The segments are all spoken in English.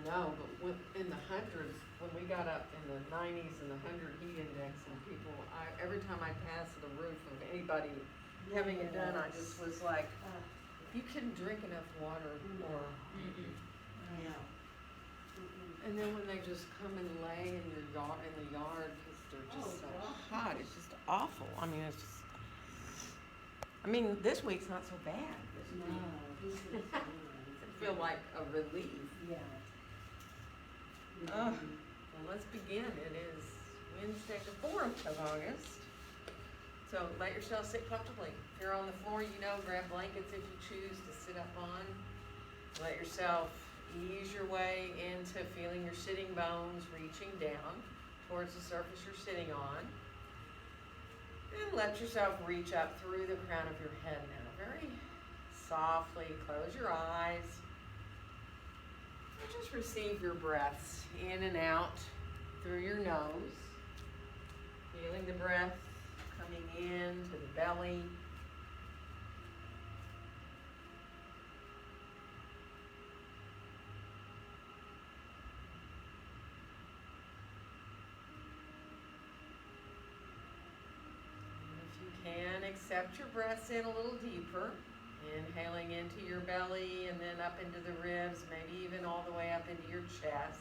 know, but in the hundreds, when we got up in the 90s and the 100 heat index, and people, every time I passed the roof of anybody having it done, I just was like, you couldn't drink enough water, or. Yeah. And then when they just come and lay in your yard, in the yard, because they're just so hot, it's just awful. I mean, it's just. I mean, this week's not so bad. This week. I feel like a relief. Yeah. Well, let's begin. It is Wednesday, the 4th of August. So let yourself sit comfortably. If you're on the floor, grab blankets if you choose to sit up on. Let yourself ease your way into feeling your sitting bones reaching down towards the surface you're sitting on. And let yourself reach up through the crown of your head now. Very softly close your eyes. And just receive your breaths in and out through your nose. Feeling the breath coming in to the belly. And accept your breaths in a little deeper, inhaling into your belly and then up into the ribs, maybe even all the way up into your chest.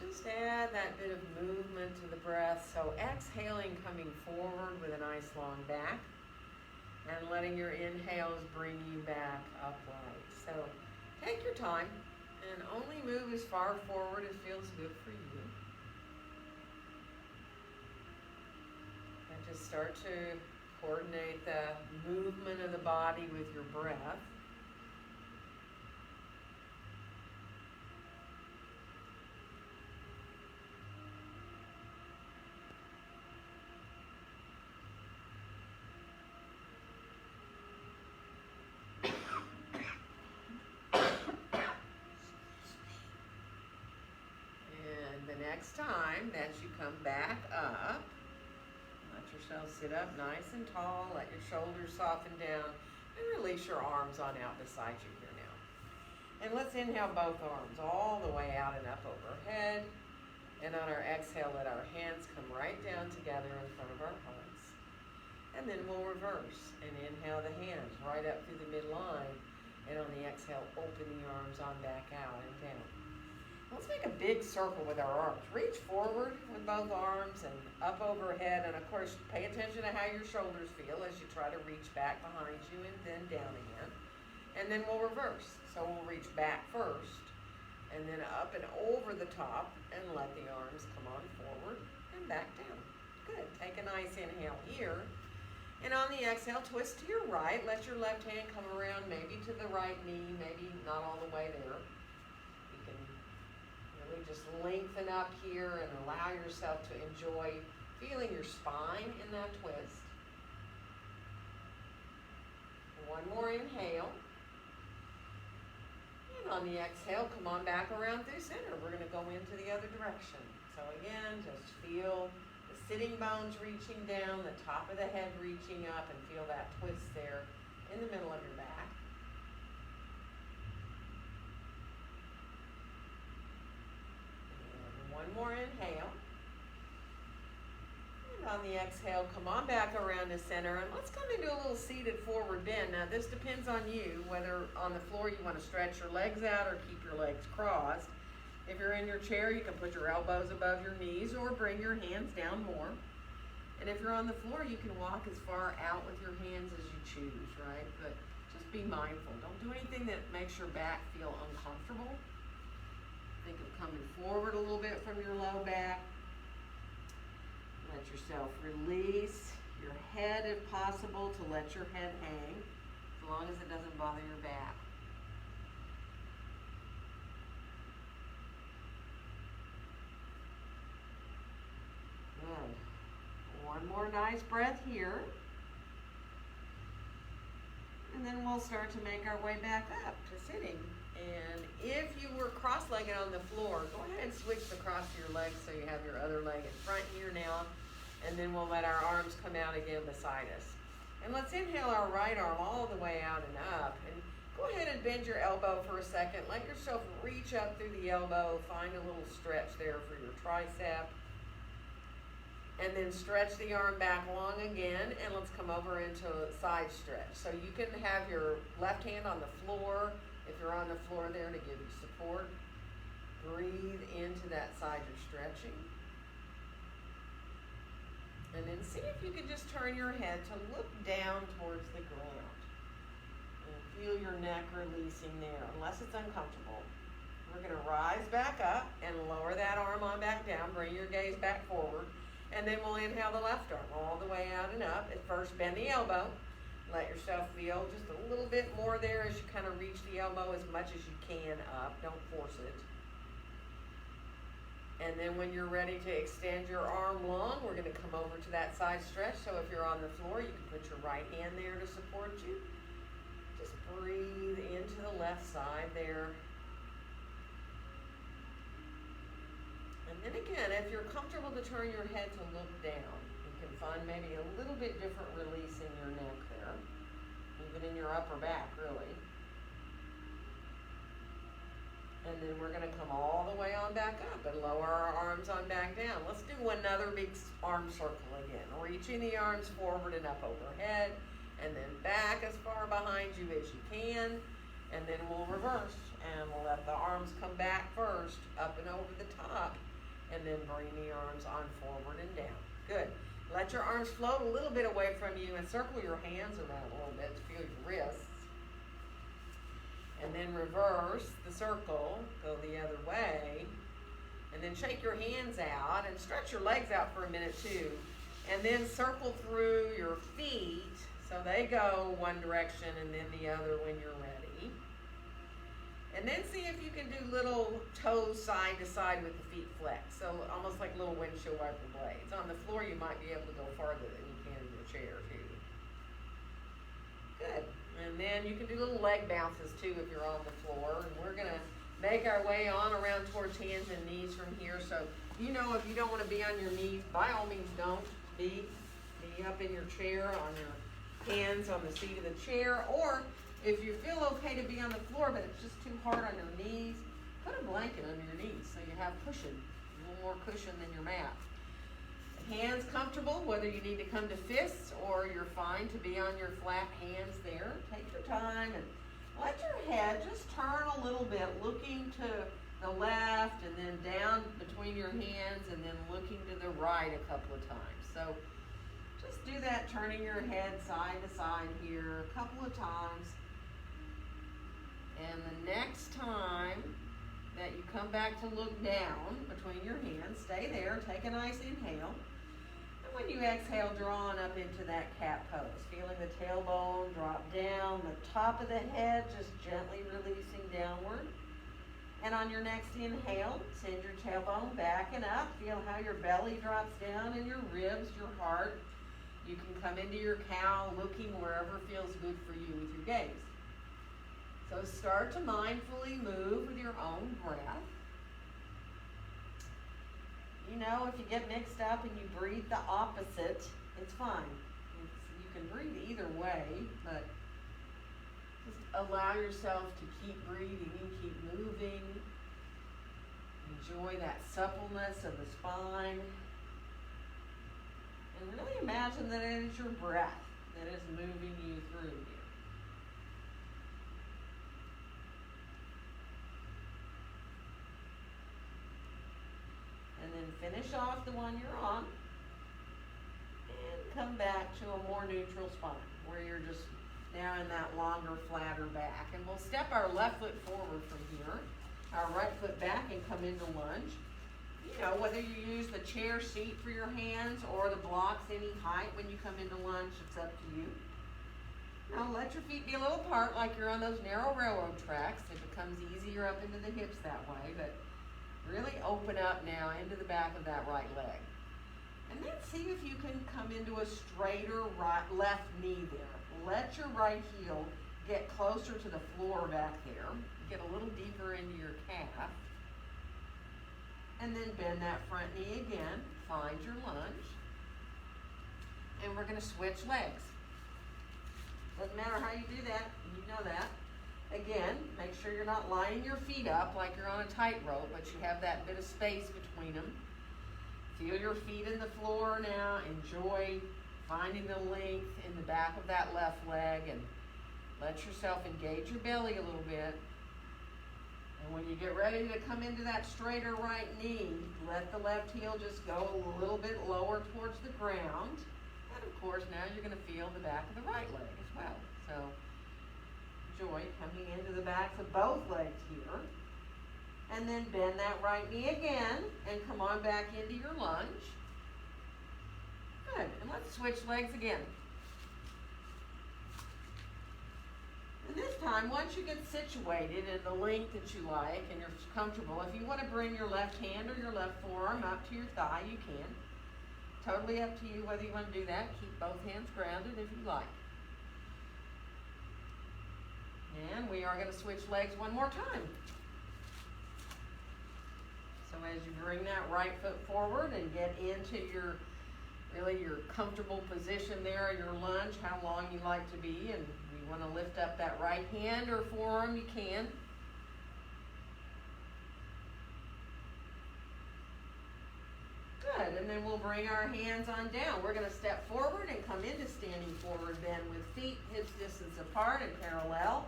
Just add that bit of movement to the breath. So exhaling, coming forward with a nice long back, and letting your inhales bring you back upright. So take your time and only move as far forward as feels good for you. And just start to coordinate the movement of the body with your breath. Next time that you come back up, let yourself sit up nice and tall, let your shoulders soften down, and release your arms on out beside you here now. And let's inhale both arms all the way out and up overhead. And on our exhale, let our hands come right down together in front of our hearts. And then we'll reverse and inhale the hands right up through the midline. And on the exhale, open the arms on back out and down. Let's make a big circle with our arms. Reach forward with both arms and up overhead. And of course, pay attention to how your shoulders feel as you try to reach back behind you and then down again. And then we'll reverse. So we'll reach back first and then up and over the top and let the arms come on forward and back down. Good. Take a nice inhale here. And on the exhale, twist to your right. Let your left hand come around maybe to the right knee, maybe not all the way there. You can really just lengthen up here and allow yourself to enjoy feeling your spine in that twist. One more inhale. And on the exhale, come on back around through center. We're going to go into the other direction. So again, just feel the sitting bones reaching down, the top of the head reaching up, and feel that twist there in the middle of your back. One more inhale. And on the exhale, come on back around to center. And let's come into a little seated forward bend. Now, this depends on you, whether on the floor you want to stretch your legs out or keep your legs crossed. If you're in your chair, you can put your elbows above your knees or bring your hands down more. And if you're on the floor, you can walk as far out with your hands as you choose, right? But just be mindful. Don't do anything that makes your back feel uncomfortable. Think of coming forward a little bit from your low back. Let yourself release your head if possible, to let your head hang, as long as it doesn't bother your back. more nice breath here. And then we'll start to make our way back up to sitting. And if you were cross-legged on the floor, go ahead and switch the cross of your legs so you have your other leg in front here now. And then we'll let our arms come out again beside us. And let's inhale our right arm all the way out and up. And go ahead and bend your elbow for a second. Let yourself reach up through the elbow. Find a little stretch there for your tricep. And then stretch the arm back long again. And let's come over into a side stretch. So you can have your left hand on the floor, if you're on the floor there, to give you support. Breathe into that side you're stretching. And then see if you can just turn your head to look down towards the ground. And feel your neck releasing there, unless it's uncomfortable. We're going to rise back up and lower that arm on back down. Bring your gaze back forward. And then we'll inhale the left arm all the way out and up. At first, bend the elbow. Let yourself feel just a little bit more there as you kind of reach the elbow as much as you can up. Don't force it. And then when you're ready to extend your arm long, we're going to come over to that side stretch. So if you're on the floor, you can put your right hand there to support you. Just breathe into the left side there. And then again, if you're comfortable to turn your head to look down, you can find maybe a little bit different release in your neck there, even in your upper back, really. And then we're going to come all the way on back up and lower our arms on back down. Let's do another big arm circle again. Reaching the arms forward and up overhead, and then back as far behind you as you can. And then we'll reverse, and we'll let the arms come back first, up and over the top, and then bring the arms on forward and down. Good. Let your arms float a little bit away from you and circle your hands around a little bit to feel your wrists. And then reverse the circle, go the other way, and then shake your hands out and stretch your legs out for a minute too. And then circle through your feet so they go one direction and then the other when you're ready. And then see if you can do little toes side to side with the feet flexed. So almost like little windshield wiper blades. On the floor you might be able to go farther than you can in your chair too. Good. And then you can do little leg bounces too if you're on the floor. And we're going to make our way on around towards hands and knees from here. So if you don't want to be on your knees, by all means don't be up in your chair on your hands on the seat of the chair. Or if you feel okay to be on the floor but it's just too hard on your knees, put a blanket under your knees so you have cushion, a little more cushion than your mat. Hands comfortable, whether you need to come to fists or you're fine to be on your flat hands there. Take your time and let your head just turn a little bit, looking to the left and then down between your hands and then looking to the right a couple of times. So just do that, turning your head side to side here a couple of times. And the next time that you come back to look down between your hands, stay there, take a nice inhale. And when you exhale, draw on up into that cat pose, feeling the tailbone drop down, the top of the head just gently releasing downward. And on your next inhale, send your tailbone back and up. Feel how your belly drops down and your ribs, your heart. You can come into your cow looking wherever feels good for you with your gaze. So start to mindfully move with your own breath. If you get mixed up and you breathe the opposite, it's fine. You can breathe either way, but just allow yourself to keep breathing and keep moving. Enjoy that suppleness of the spine. And really imagine that it is your breath that is moving you through here. And then finish off the one you're on. And come back to a more neutral spine where you're just now in that longer, flatter back. And we'll step our left foot forward from here, our right foot back, and come into lunge. Whether you use the chair seat for your hands or the blocks any height when you come into lunge, it's up to you. Now let your feet be a little apart like you're on those narrow railroad tracks. It becomes easier up into the hips that way, but really open up now into the back of that right leg. And then see if you can come into a straighter left knee there. Let your right heel get closer to the floor back there. Get a little deeper into your calf. And then bend that front knee again. Find your lunge. And we're going to switch legs. Doesn't matter how you do that. You know that. Again, make sure you're not lining your feet up like you're on a tightrope, but you have that bit of space between them. Feel your feet in the floor now. Enjoy finding the length in the back of that left leg, and let yourself engage your belly a little bit. And when you get ready to come into that straighter right knee, let the left heel just go a little bit lower towards the ground. And of course, now you're going to feel the back of the right leg as well. So enjoy coming into the backs of both legs here. And then bend that right knee again and come on back into your lunge. Good. And let's switch legs again. And this time, once you get situated in the length that you like and you're comfortable, if you want to bring your left hand or your left forearm up to your thigh, you can. Totally up to you whether you want to do that. Keep both hands grounded if you like. And we are going to switch legs one more time. So as you bring that right foot forward and get into your comfortable position there, your lunge, how long you like to be, and you want to lift up that right hand or forearm, you can. Good, and then we'll bring our hands on down. We're going to step forward and come into standing forward bend with feet hips distance apart and parallel.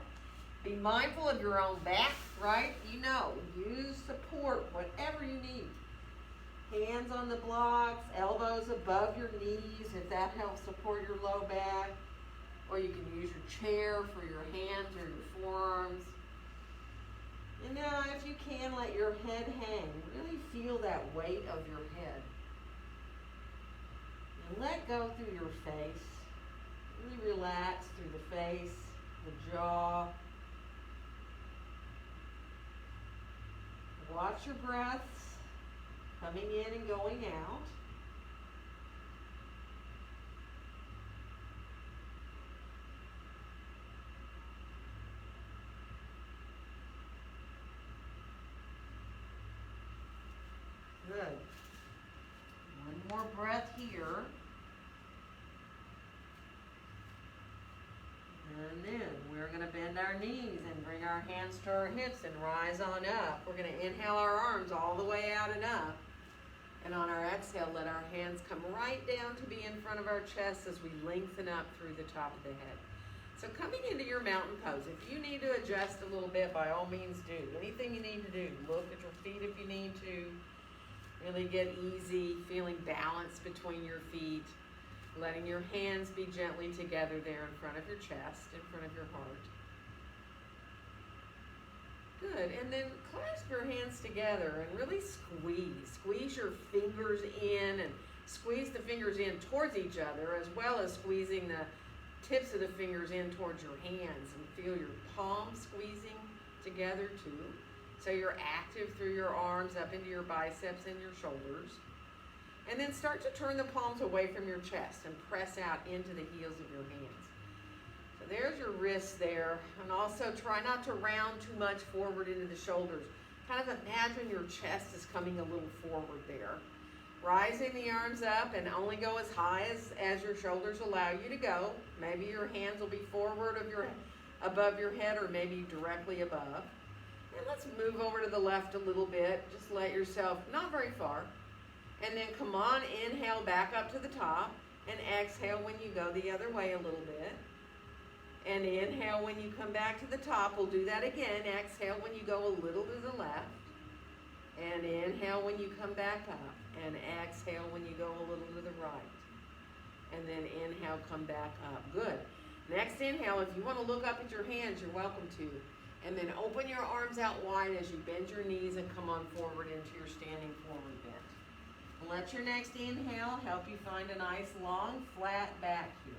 Be mindful of your own back, right? You know, use support, whatever you need. Hands on the blocks, elbows above your knees if that helps support your low back. Or you can use your chair for your hands or your forearms. And now if you can, let your head hang. Really feel that weight of your head. And let go through your face. Really relax through the face, the jaw. Watch your breaths coming in and going out. Good. One more breath here. And then we're going to bend our knees and bring our hands to our hips and rise on up. We're going to inhale our arms all the way out and up. And on our exhale, let our hands come right down to be in front of our chest as we lengthen up through the top of the head. So coming into your mountain pose, if you need to adjust a little bit, by all means do. Anything you need to do. Look at your feet if you need to. Really get easy, feeling balance between your feet. Letting your hands be gently together there in front of your chest, in front of your heart. Good, and then clasp your hands together and really squeeze. Squeeze your fingers in and squeeze the fingers in towards each other, as well as squeezing the tips of the fingers in towards your hands, and feel your palms squeezing together too. So you're active through your arms up into your biceps and your shoulders. And then start to turn the palms away from your chest and press out into the heels of your hands. So there's your wrists there. And also try not to round too much forward into the shoulders. Kind of imagine your chest is coming a little forward there. Rising the arms up and only go as high as your shoulders allow you to go. Maybe your hands will be forward above your head, or maybe directly above. And let's move over to the left a little bit. Just let yourself, not very far. And then come on, inhale back up to the top, and exhale when you go the other way a little bit. And inhale when you come back to the top. We'll do that again. Exhale when you go a little to the left. And inhale when you come back up. And exhale when you go a little to the right. And then inhale, come back up. Good. Next inhale, if you want to look up at your hands, you're welcome to. And then open your arms out wide as you bend your knees and come on forward into your standing forward bend. Let your next inhale help you find a nice long flat back here.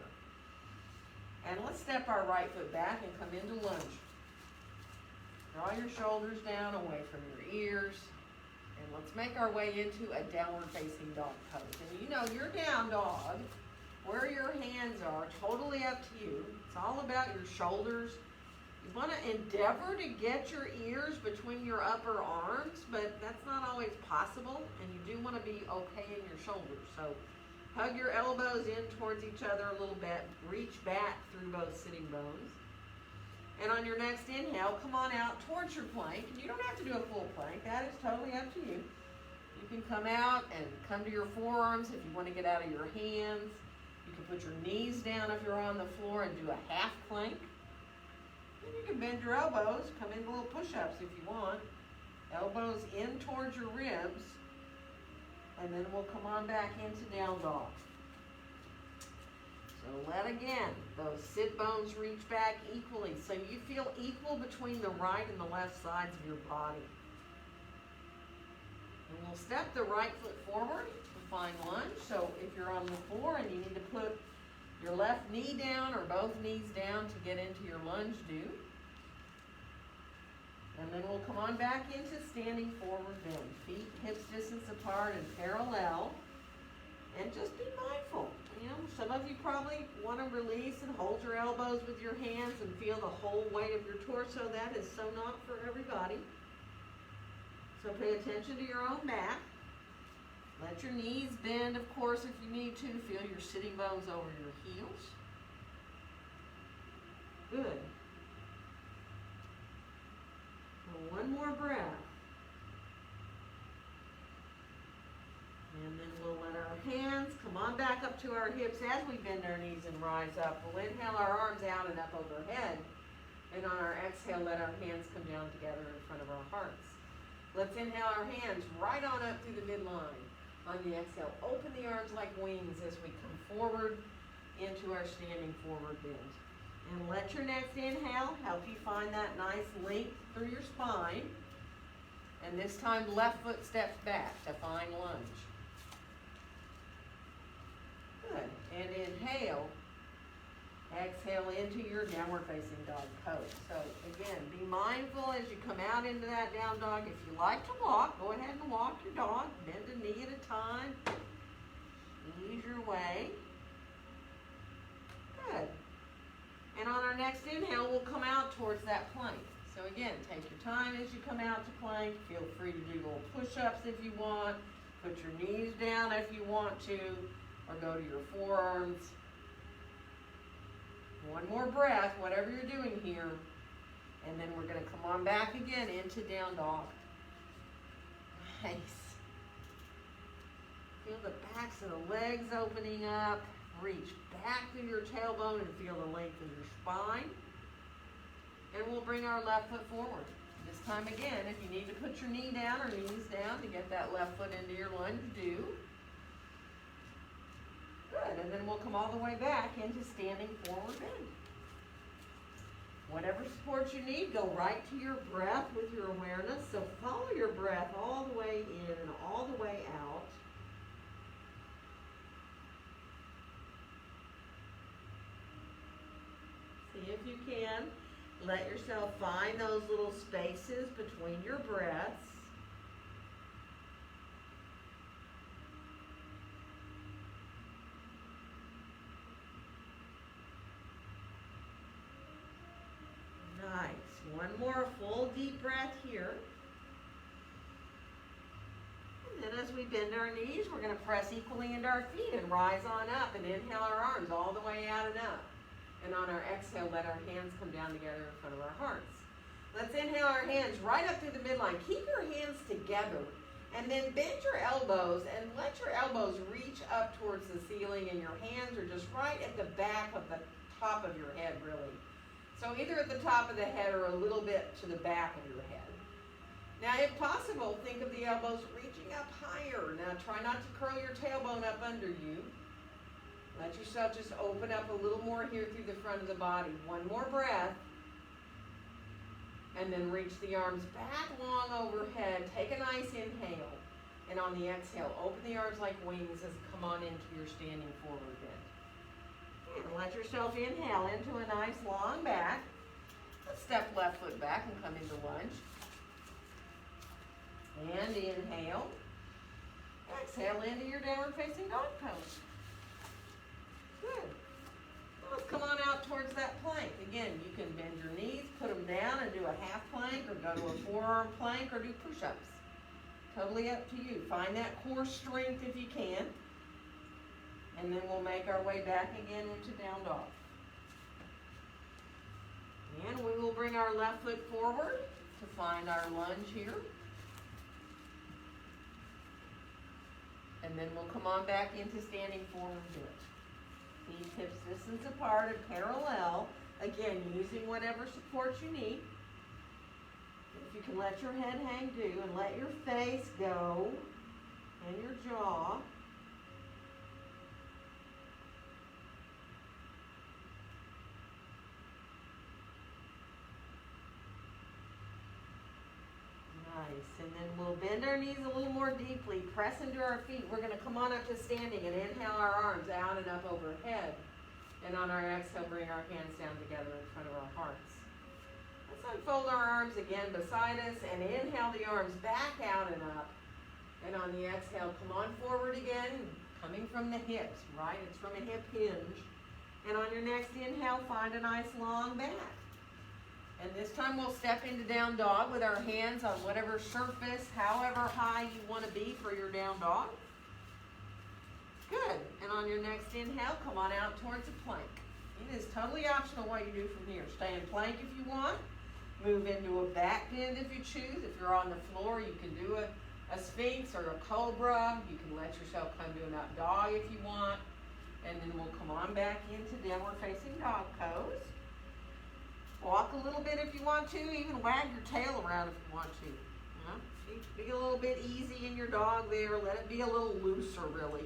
And let's step our right foot back and come into lunge. Draw your shoulders down away from your ears. And And let's make our way into a downward facing dog pose. And you know, your down dog, where your hands are, totally up to you. It's all about your shoulders. You want to endeavor to get your ears between your upper arms, but that's not always possible, and you do want to be okay in your shoulders. So hug your elbows in towards each other a little bit. Reach back through both sitting bones. And on your next inhale, come on out towards your plank. And you don't have to do a full plank. That is totally up to you. You can come out and come to your forearms if you want to get out of your hands. You can put your knees down if you're on the floor and do a half plank. And you can bend your elbows, come into little push-ups if you want. Elbows in towards your ribs. And then we'll come on back into down dog. So let again, those sit bones reach back equally. So you feel equal between the right and the left sides of your body. And we'll step the right foot forward to find lunge. So if you're on the floor and you need to put your left knee down or both knees down to get into your lunge, do. And then we'll come on back into standing forward bend. Feet hips distance apart and parallel. And just be mindful. You know, some of you probably want to release and hold your elbows with your hands and feel the whole weight of your torso. That is so not for everybody. So pay attention to your own back. Let your knees bend, of course, if you need to. Feel your sitting bones over your heels. Good. Well, one more breath. And then we'll let our hands come on back up to our hips as we bend our knees and rise up. We'll inhale our arms out and up overhead. And on our exhale, let our hands come down together in front of our hearts. Let's inhale our hands right on up through the midline. On the exhale, open the arms like wings as we come forward into our standing forward bend. And let your next inhale help you find that nice length through your spine. And this time, left foot steps back to find lunge. Good. And inhale. Exhale into your downward facing dog pose. So again, be mindful as you come out into that down dog. If you like to walk, go ahead and walk your dog. Bend a knee at a time. Ease your way. Good. And on our next inhale, we'll come out towards that plank. So again, take your time as you come out to plank. Feel free to do little push-ups if you want. Put your knees down if you want to. Or go to your forearms. One more breath, whatever you're doing here. And then we're going to come on back again into down dog. Nice. Feel the backs of the legs opening up. Reach back through your tailbone and feel the length of your spine. And we'll bring our left foot forward. This time again, if you need to put your knee down or knees down to get that left foot into your lunge, do. Good, and then we'll come all the way back into standing forward bend. Whatever support you need, go right to your breath with your awareness. So follow your breath all the way in and all the way out. See if you can. Let yourself find those little spaces between your breaths. Nice. One more full deep breath here. And then as we bend our knees, we're going to press equally into our feet and rise on up and inhale our arms all the way out and up. And on our exhale, let our hands come down together in front of our hearts. Let's inhale our hands right up through the midline. Keep your hands together and then bend your elbows and let your elbows reach up towards the ceiling, and your hands are just right at the back of the top of your head, really. So either at the top of the head or a little bit to the back of your head. Now, if possible, think of the elbows reaching up higher. Now, try not to curl your tailbone up under you. Let yourself just open up a little more here through the front of the body. One more breath. And then reach the arms back long overhead. Take a nice inhale. And on the exhale, open the arms like wings as you come on into your standing forward bend. And let yourself inhale into a nice long back. Let's step left foot back and come into lunge. And inhale. Exhale into your downward facing dog pose. Good. Now let's come on out towards that plank. Again, you can bend your knees, put them down and do a half plank, or go to a forearm plank, or do push-ups. Totally up to you. Find that core strength if you can. And then we'll make our way back again into down dog. And we will bring our left foot forward to find our lunge here. And then we'll come on back into standing forward bit. Feet hips distance apart and parallel. Again, using whatever support you need. If you can let your head hang, do, and let your face go and your jaw. Nice, and then we'll bend our knees a little more deeply, press into our feet. We're going to come on up to standing and inhale our arms out and up overhead. And on our exhale, bring our hands down together in front of our hearts. Let's unfold our arms again beside us and inhale the arms back out and up. And on the exhale, come on forward again, coming from the hips, right? It's from a hip hinge. And on your next inhale, find a nice long back. And this time we'll step into down dog with our hands on whatever surface, however high you want to be for your down dog. Good. And on your next inhale, come on out towards a plank. It is totally optional what you do from here. Stay in plank if you want. Move into a back bend if you choose. If you're on the floor, you can do a sphinx or a cobra. You can let yourself come to an up dog if you want. And then we'll come on back into downward facing dog pose. Walk a little bit if you want to, even wag your tail around if you want to. Be a little bit easy in your dog there. Let it be a little looser, really.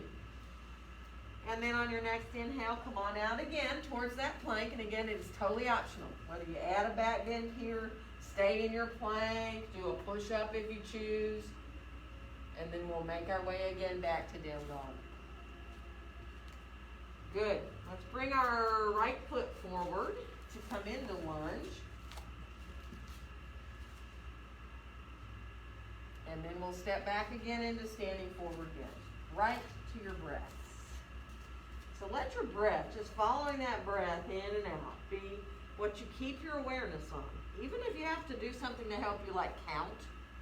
And then on your next inhale, come on out again towards that plank. And again, it is totally optional. Whether you add a back bend here, stay in your plank, do a push-up if you choose. And then we'll make our way again back to down dog. Good. Let's bring our right foot forward to come into lunge. And then we'll step back again into standing forward again. Right to your breaths. So let your breath, just following that breath in and out, be what you keep your awareness on. Even if you have to do something to help you, like count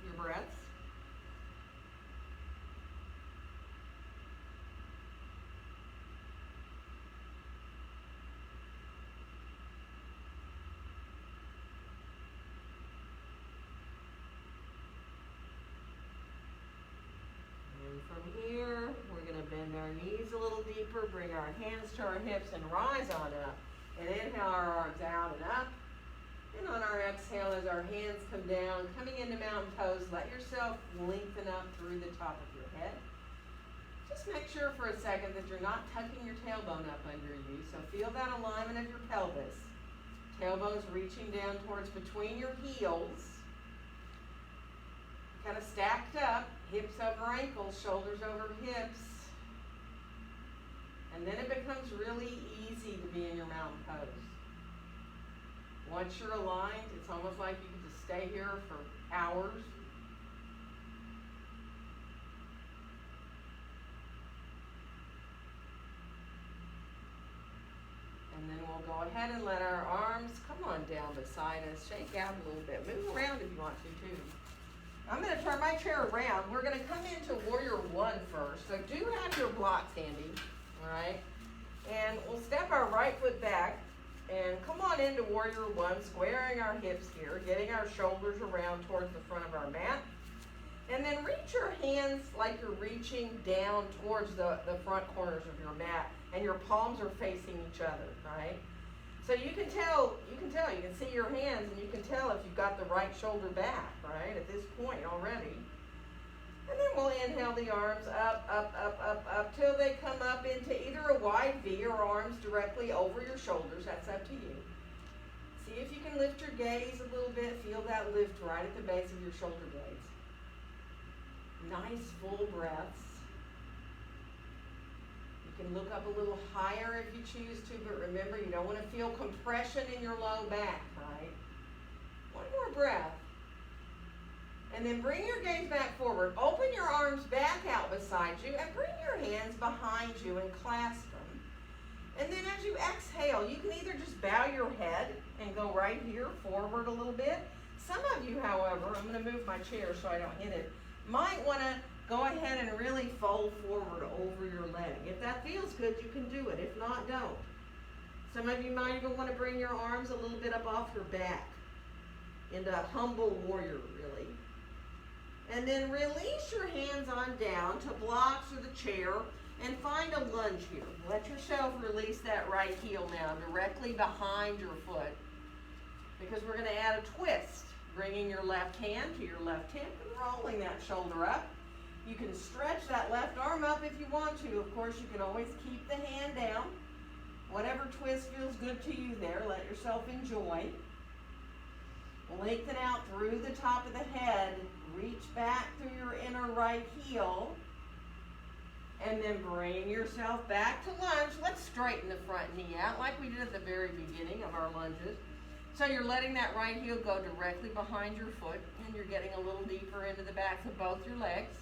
your breaths. From here, we're going to bend our knees a little deeper, bring our hands to our hips and rise on up. And inhale our arms out and up. And on our exhale, as our hands come down, coming into mountain pose, let yourself lengthen up through the top of your head. Just make sure for a second that you're not tucking your tailbone up under you. So feel that alignment of your pelvis. Tailbone's reaching down towards between your heels. Kind of stacked up. Hips over ankles, shoulders over hips. And then it becomes really easy to be in your mountain pose. Once you're aligned, it's almost like you can just stay here for hours. And then we'll go ahead and let our arms come on down beside us. Shake out a little bit. Move around if you want to too. I'm going to turn my chair around. We're going to come into Warrior One first. So do have your blocks handy, all right? And we'll step our right foot back and come on into Warrior One, squaring our hips here, getting our shoulders around towards the front of our mat. And then reach your hands like you're reaching down towards the front corners of your mat, and your palms are facing each other, right? So you can see your hands, and you can tell if you've got the right shoulder back, right, at this point already. And then we'll inhale the arms up, up, up, up, up, till they come up into either a wide V or arms directly over your shoulders. That's up to you. See if you can lift your gaze a little bit. Feel that lift right at the base of your shoulder blades. Nice full breaths. You can look up a little higher if you choose to, but remember, you don't want to feel compression in your low back, right? One more breath. And then bring your gaze back forward. Open your arms back out beside you and bring your hands behind you and clasp them. And then as you exhale, you can either just bow your head and go right here forward a little bit. Some of you, however, I'm going to move my chair so I don't hit it, might want to go ahead and really fold forward over your leg. If that feels good, you can do it. If not, don't. Some of you might even want to bring your arms a little bit up off your back into a humble warrior, really. And then release your hands on down to blocks or the chair and find a lunge here. Let yourself release that right heel now directly behind your foot, because we're going to add a twist, bringing your left hand to your left hip and rolling that shoulder up. You can stretch that left arm up if you want to. Of course, you can always keep the hand down. Whatever twist feels good to you there, let yourself enjoy. Lengthen out through the top of the head. Reach back through your inner right heel. And then bring yourself back to lunge. Let's straighten the front knee out like we did at the very beginning of our lunges. So you're letting that right heel go directly behind your foot, and you're getting a little deeper into the backs of both your legs.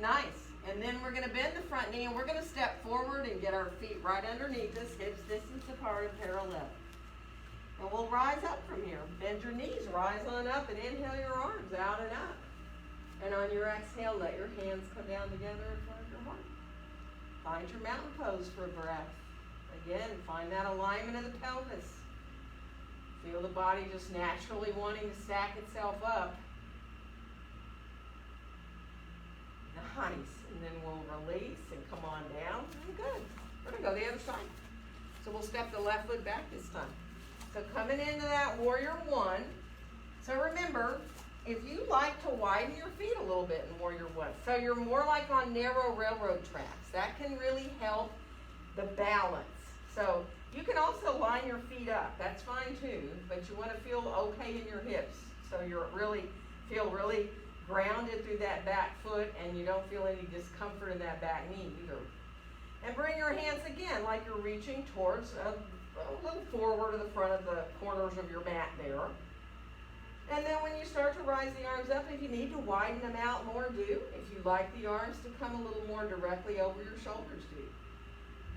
Nice. And then we're going to bend the front knee, and we're going to step forward and get our feet right underneath us, hips distance apart and parallel. And we'll rise up from here. Bend your knees, rise on up, and inhale your arms out and up. And on your exhale, let your hands come down together in front of your heart. Find your mountain pose for a breath. Again, find that alignment of the pelvis. Feel the body just naturally wanting to stack itself up. Nice. And then we'll release and come on down. And good. We're going to go the other side. So we'll step the left foot back this time. So coming into that warrior one. So remember, if you like to widen your feet a little bit in warrior one, so you're more like on narrow railroad tracks, that can really help the balance. So you can also line your feet up. That's fine too, but you want to feel okay in your hips. So you're feel really grounded through that back foot, and you don't feel any discomfort in that back knee either. And bring your hands again like you're reaching towards a little forward to the front of the corners of your mat there. And then when you start to rise the arms up, if you need to widen them out more, do. If you like the arms to come a little more directly over your shoulders, do.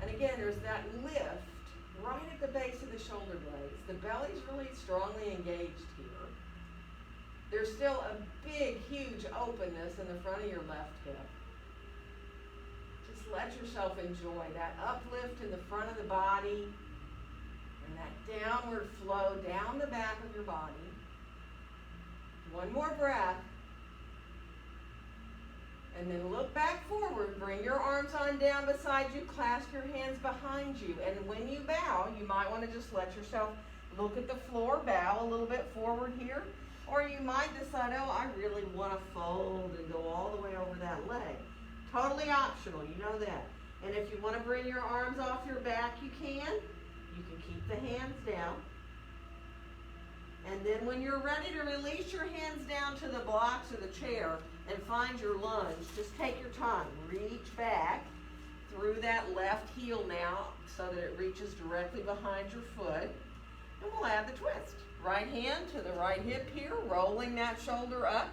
And again, there's that lift right at the base of the shoulder blades. The belly's really strongly engaged here. There's still a big, huge openness in the front of your left hip. Just let yourself enjoy that uplift in the front of the body and that downward flow down the back of your body. One more breath. And then look back forward. Bring your arms on down beside you. Clasp your hands behind you. And when you bow, you might want to just let yourself look at the floor, bow a little bit forward here. Or you might decide, oh, I really want to fold and go all the way over that leg. Totally optional, you know that. And if you want to bring your arms off your back, you can. You can keep the hands down. And then when you're ready to release your hands down to the blocks or the chair and find your lunge, just take your time. Reach back through that left heel now so that it reaches directly behind your foot. And we'll add the twist. Right hand to the right hip here, rolling that shoulder up.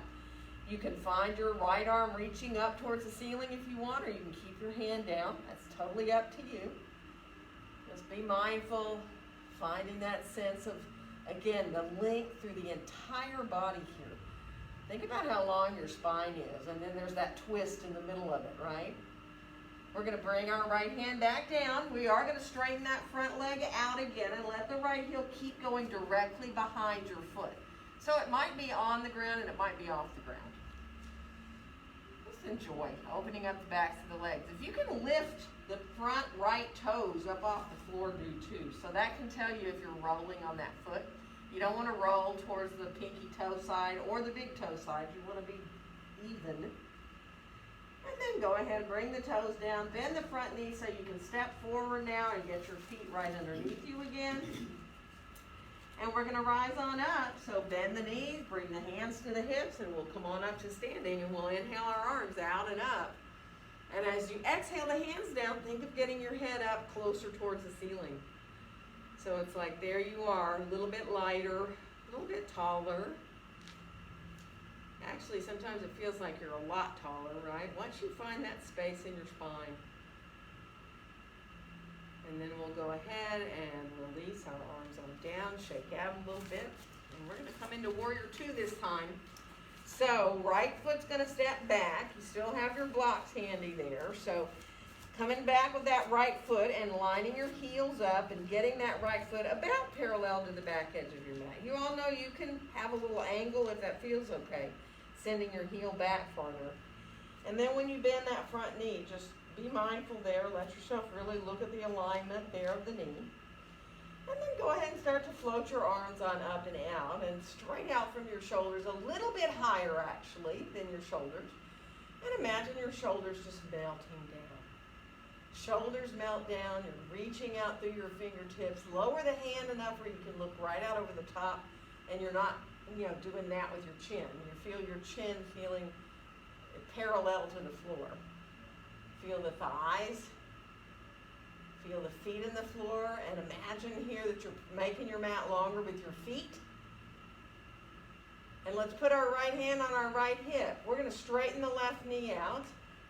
You can find your right arm reaching up towards the ceiling if you want, or you can keep your hand down. That's totally up to you. Just be mindful, finding that sense of, again, the length through the entire body here. Think about how long your spine is, and then there's that twist in the middle of it, right? We're going to bring our right hand back down. We are going to straighten that front leg out again and let the right heel keep going directly behind your foot. So it might be on the ground and it might be off the ground. Just enjoy opening up the backs of the legs. If you can lift the front right toes up off the floor, do too. So that can tell you if you're rolling on that foot. You don't want to roll towards the pinky toe side or the big toe side. You want to be even. And then go ahead and bring the toes down, bend the front knee so you can step forward now and get your feet right underneath you again. And we're going to rise on up, so bend the knees, bring the hands to the hips, and we'll come on up to standing, and we'll inhale our arms out and up. And as you exhale the hands down, think of getting your head up closer towards the ceiling. So it's like there you are, a little bit lighter, a little bit taller. Actually, sometimes it feels like you're a lot taller, right? Once you find that space in your spine. And then we'll go ahead and release our arms on down, shake out a little bit. And we're going to come into Warrior Two this time. So right foot's going to step back. You still have your blocks handy there. So coming back with that right foot and lining your heels up and getting that right foot about parallel to the back edge of your mat. You all know you can have a little angle if that feels okay, sending your heel back farther. And then when you bend that front knee, just be mindful there. Let yourself really look at the alignment there of the knee. And then go ahead and start to float your arms on up and out and straight out from your shoulders, a little bit higher actually than your shoulders. And imagine your shoulders just melting down. Shoulders melt down, you're reaching out through your fingertips. Lower the hand enough where you can look right out over the top, and you're not, doing that with your chin. You feel your chin feeling parallel to the floor. Feel the thighs. Feel the feet in the floor, and imagine here that you're making your mat longer with your feet. And let's put our right hand on our right hip. We're going to straighten the left knee out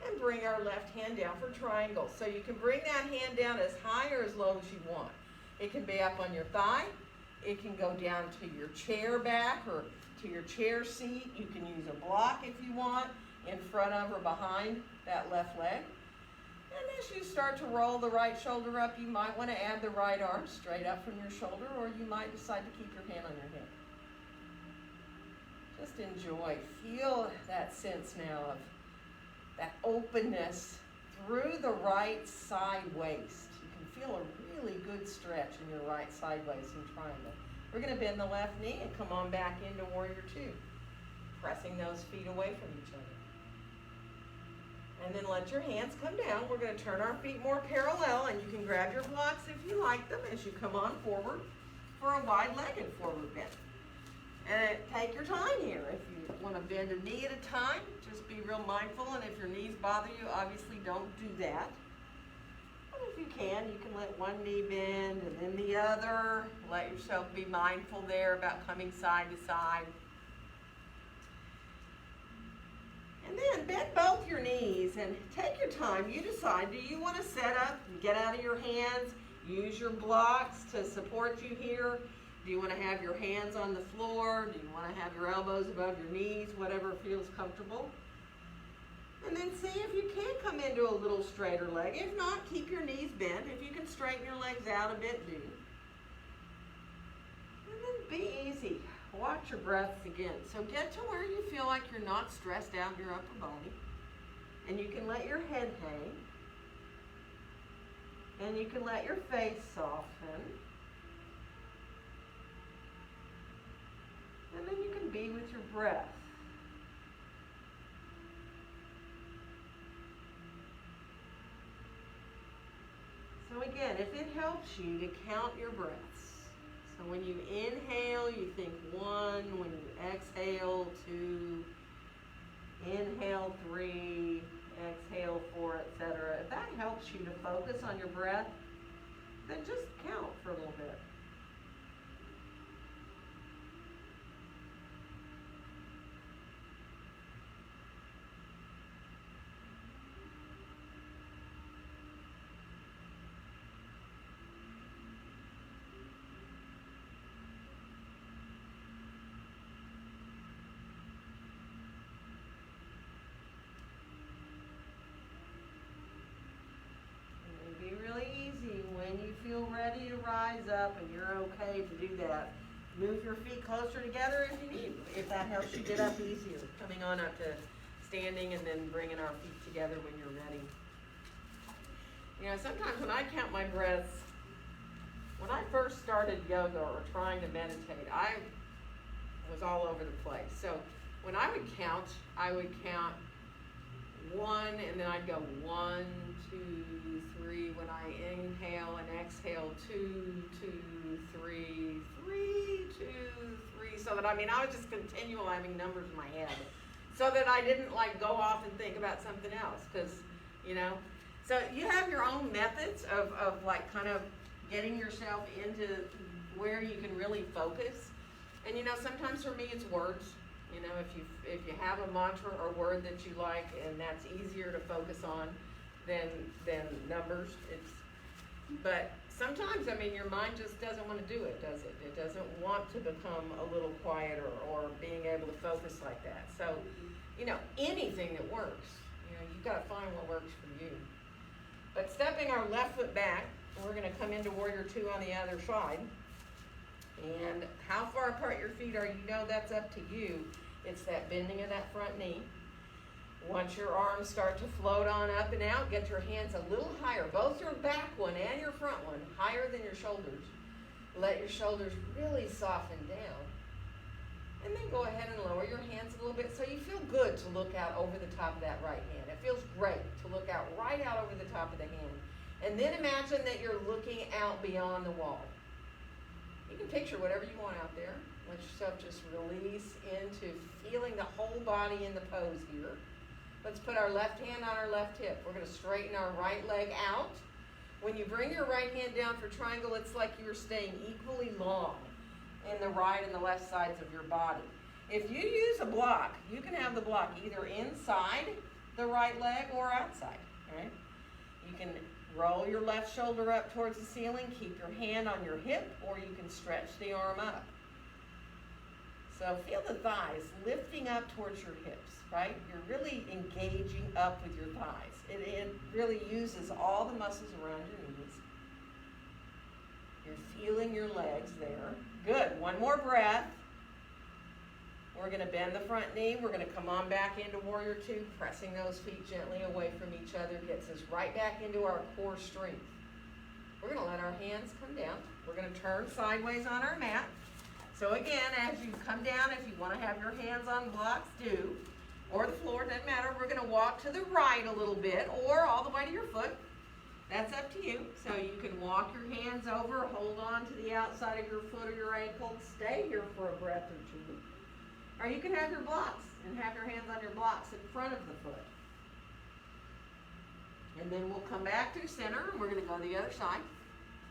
and bring our left hand down for triangle. So you can bring that hand down as high or as low as you want. It can be up on your thigh. It can go down to your chair back or to your chair seat. You can use a block if you want, in front of or behind that left leg. And as you start to roll the right shoulder up, you might want to add the right arm straight up from your shoulder, or you might decide to keep your hand on your hip. Just enjoy. Feel that sense now of that openness through the right side waist. You can feel a really good stretch in your right side waist in triangle. We're going to bend the left knee and come on back into Warrior Two, pressing those feet away from each other. And then let your hands come down. We're going to turn our feet more parallel, and you can grab your blocks if you like them as you come on forward for a wide-legged forward bend. And take your time here. If you want to bend a knee at a time, just be real mindful, and if your knees bother you, obviously don't do that. But if you can let one knee bend and then the other. Let yourself be mindful there about coming side to side. And then bend both your knees and take your time. You decide, do you want to set up and get out of your hands, use your blocks to support you here? Do you want to have your hands on the floor? Do you want to have your elbows above your knees? Whatever feels comfortable. And then see if you can come into a little straighter leg. If not, keep your knees bent. If you can straighten your legs out a bit, do. And then be easy. Watch your breaths again. So get to where you feel like you're not stressed out in your upper body. And you can let your head hang. And you can let your face soften. And then you can be with your breath. So again, if it helps you to count your breaths. So when you inhale, you think 1. When you exhale, 2. Inhale, 3. Exhale, 4, etc. If that helps you to focus on your breath, then just count for a little bit. Feel ready to rise up and you're okay to do that. Move your feet closer together if you need. If that helps you get up easier. Coming on up to standing and then bringing our feet together when you're ready. Sometimes when I count my breaths, when I first started yoga or trying to meditate, I was all over the place. So when I would count 1 and then I'd go 1, 2, 3. When I inhale and exhale, 2, 2, 3, 3, 2, 3. So that I was just continual having numbers in my head, so that I didn't go off and think about something else. Because so you have your own methods of kind of getting yourself into where you can really focus. And sometimes for me it's words. You know, if you have a mantra or word that you like and that's easier to focus on than numbers, but sometimes, I mean, your mind just doesn't want to do it, does it? It doesn't want to become a little quieter or being able to focus like that. So, you know, anything that works, you know, you've got to find what works for you. But stepping our left foot back, we're going to come into warrior two on the other side. And how far apart your feet are, you know, that's up to you. It's that bending of that front knee. Once your arms start to float on up and out, get your hands a little higher, both your back one and your front one, higher than your shoulders. Let your shoulders really soften down. And then go ahead and lower your hands a little bit so you feel good to look out over the top of that right hand. It feels great to look out right out over the top of the hand. And then imagine that you're looking out beyond the wall. You can picture whatever you want out there. Let yourself just release into feeling the whole body in the pose here. Let's put our left hand on our left hip. We're going to straighten our right leg out. When you bring your right hand down for triangle, it's like you're staying equally long in the right and the left sides of your body. If you use a block, you can have the block either inside the right leg or outside. Right? You can roll your left shoulder up towards the ceiling, keep your hand on your hip, or you can stretch the arm up. So feel the thighs lifting up towards your hips, right? You're really engaging up with your thighs. It really uses all the muscles around your knees. You're feeling your legs there. Good. One more breath. We're going to bend the front knee. We're going to come on back into warrior two, pressing those feet gently away from each other. Gets us right back into our core strength. We're going to let our hands come down. We're going to turn sideways on our mat. So again, as you come down, if you want to have your hands on blocks, do. Or the floor, doesn't matter. We're going to walk to the right a little bit or all the way to your foot. That's up to you. So you can walk your hands over, hold on to the outside of your foot or your ankle, stay here for a breath or two. Or you can have your blocks and have your hands on your blocks in front of the foot. And then we'll come back to center and we're going to go to the other side.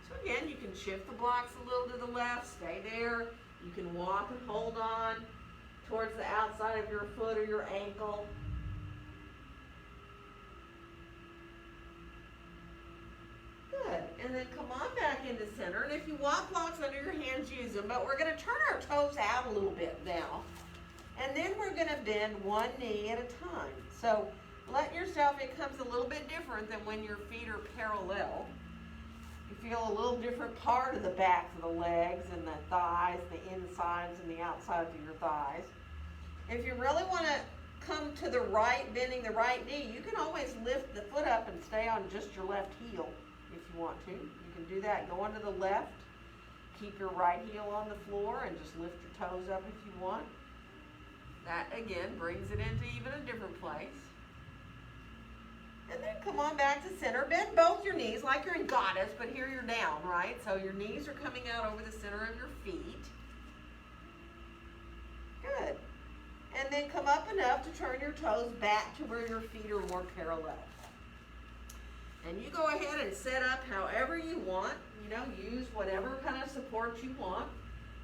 So again, you can shift the blocks a little to the left, stay there. You can walk and hold on towards the outside of your foot or your ankle. Good. And then come on back into center. And if you want blocks under your hands, use them. But we're going to turn our toes out a little bit now. And then we're going to bend one knee at a time. So let yourself, it comes a little bit different than when your feet are parallel. You feel a little different part of the backs of the legs and the thighs, the insides and the outsides of your thighs. If you really want to come to the right, bending the right knee, you can always lift the foot up and stay on just your left heel if you want to. You can do that going to the left. Keep your right heel on the floor and just lift your toes up if you want. That, again, brings it into even a different place. And then come on back to center. Bend both your knees like you're in goddess, but here you're down, right? So your knees are coming out over the center of your feet. Good. And then come up enough to turn your toes back to where your feet are more parallel. And you go ahead and set up however you want. You know, use whatever kind of support you want.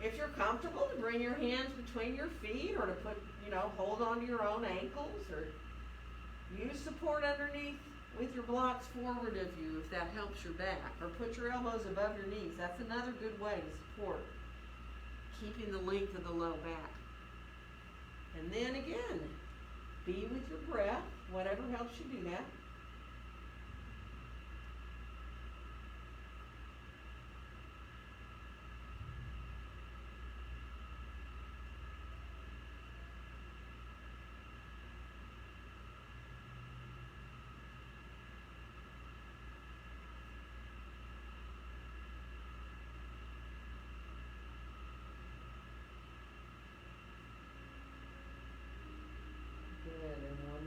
If you're comfortable to bring your hands between your feet or to put, you know, hold on to your own ankles or use support underneath with your blocks forward of you if that helps your back. Or put your elbows above your knees. That's another good way to support, keeping the length of the low back. And then again, be with your breath, whatever helps you do that.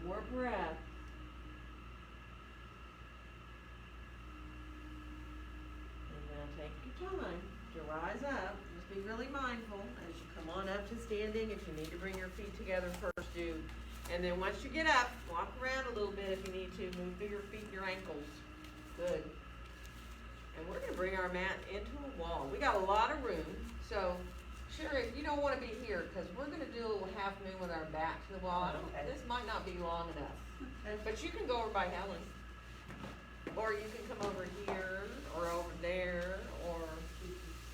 More breath. And now take your time to rise up. Just be really mindful as you come on up to standing. If you need to bring your feet together first, do. And then once you get up, walk around a little bit if you need to. Move through your feet and your ankles. Good. And we're going to bring our mat into a wall. We got a lot of room, so Sure, if you don't want to be here, because we're going to do a little half moon with our back to the wall. Okay. This might not be long enough. But you can go over by Helen. Or you can come over here, or over there, or,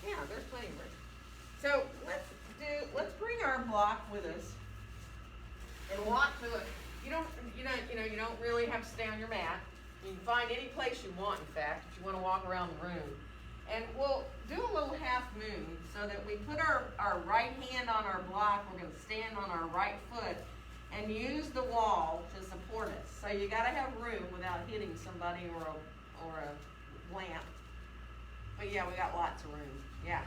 yeah, there's plenty of room. So let's bring our block with us and walk to it. You don't really have to stay on your mat. You can find any place you want, in fact, if you want to walk around the room. And we'll do a little half moon so that we put our right hand on our block. We're going to stand on our right foot and use the wall to support us. So you got to have room without hitting somebody or a lamp. But yeah, we got lots of room. Yeah.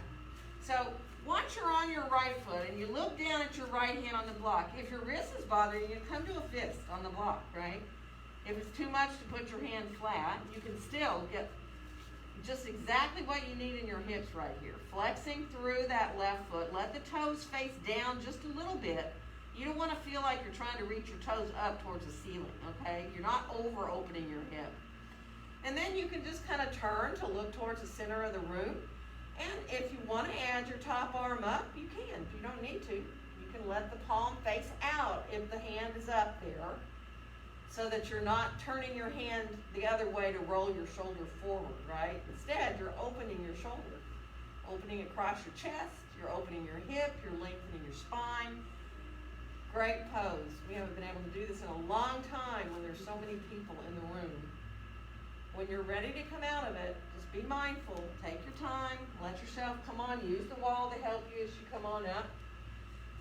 So once you're on your right foot and you look down at your right hand on the block, if your wrist is bothering you, come to a fist on the block, right? If it's too much to put your hand flat, you can still get just exactly what you need in your hips right here. Flexing through that left foot. Let the toes face down just a little bit. You don't want to feel like you're trying to reach your toes up towards the ceiling, okay? You're not over opening your hip. And then you can just kind of turn to look towards the center of the room. And if you want to add your top arm up, you can. You don't need to. You can let the palm face out if the hand is up there, so that you're not turning your hand the other way to roll your shoulder forward, right? Instead, you're opening your shoulder, opening across your chest, you're opening your hip, you're lengthening your spine. Great pose. We haven't been able to do this in a long time when there's so many people in the room. When you're ready to come out of it, just be mindful, take your time, let yourself come on, use the wall to help you as you come on up.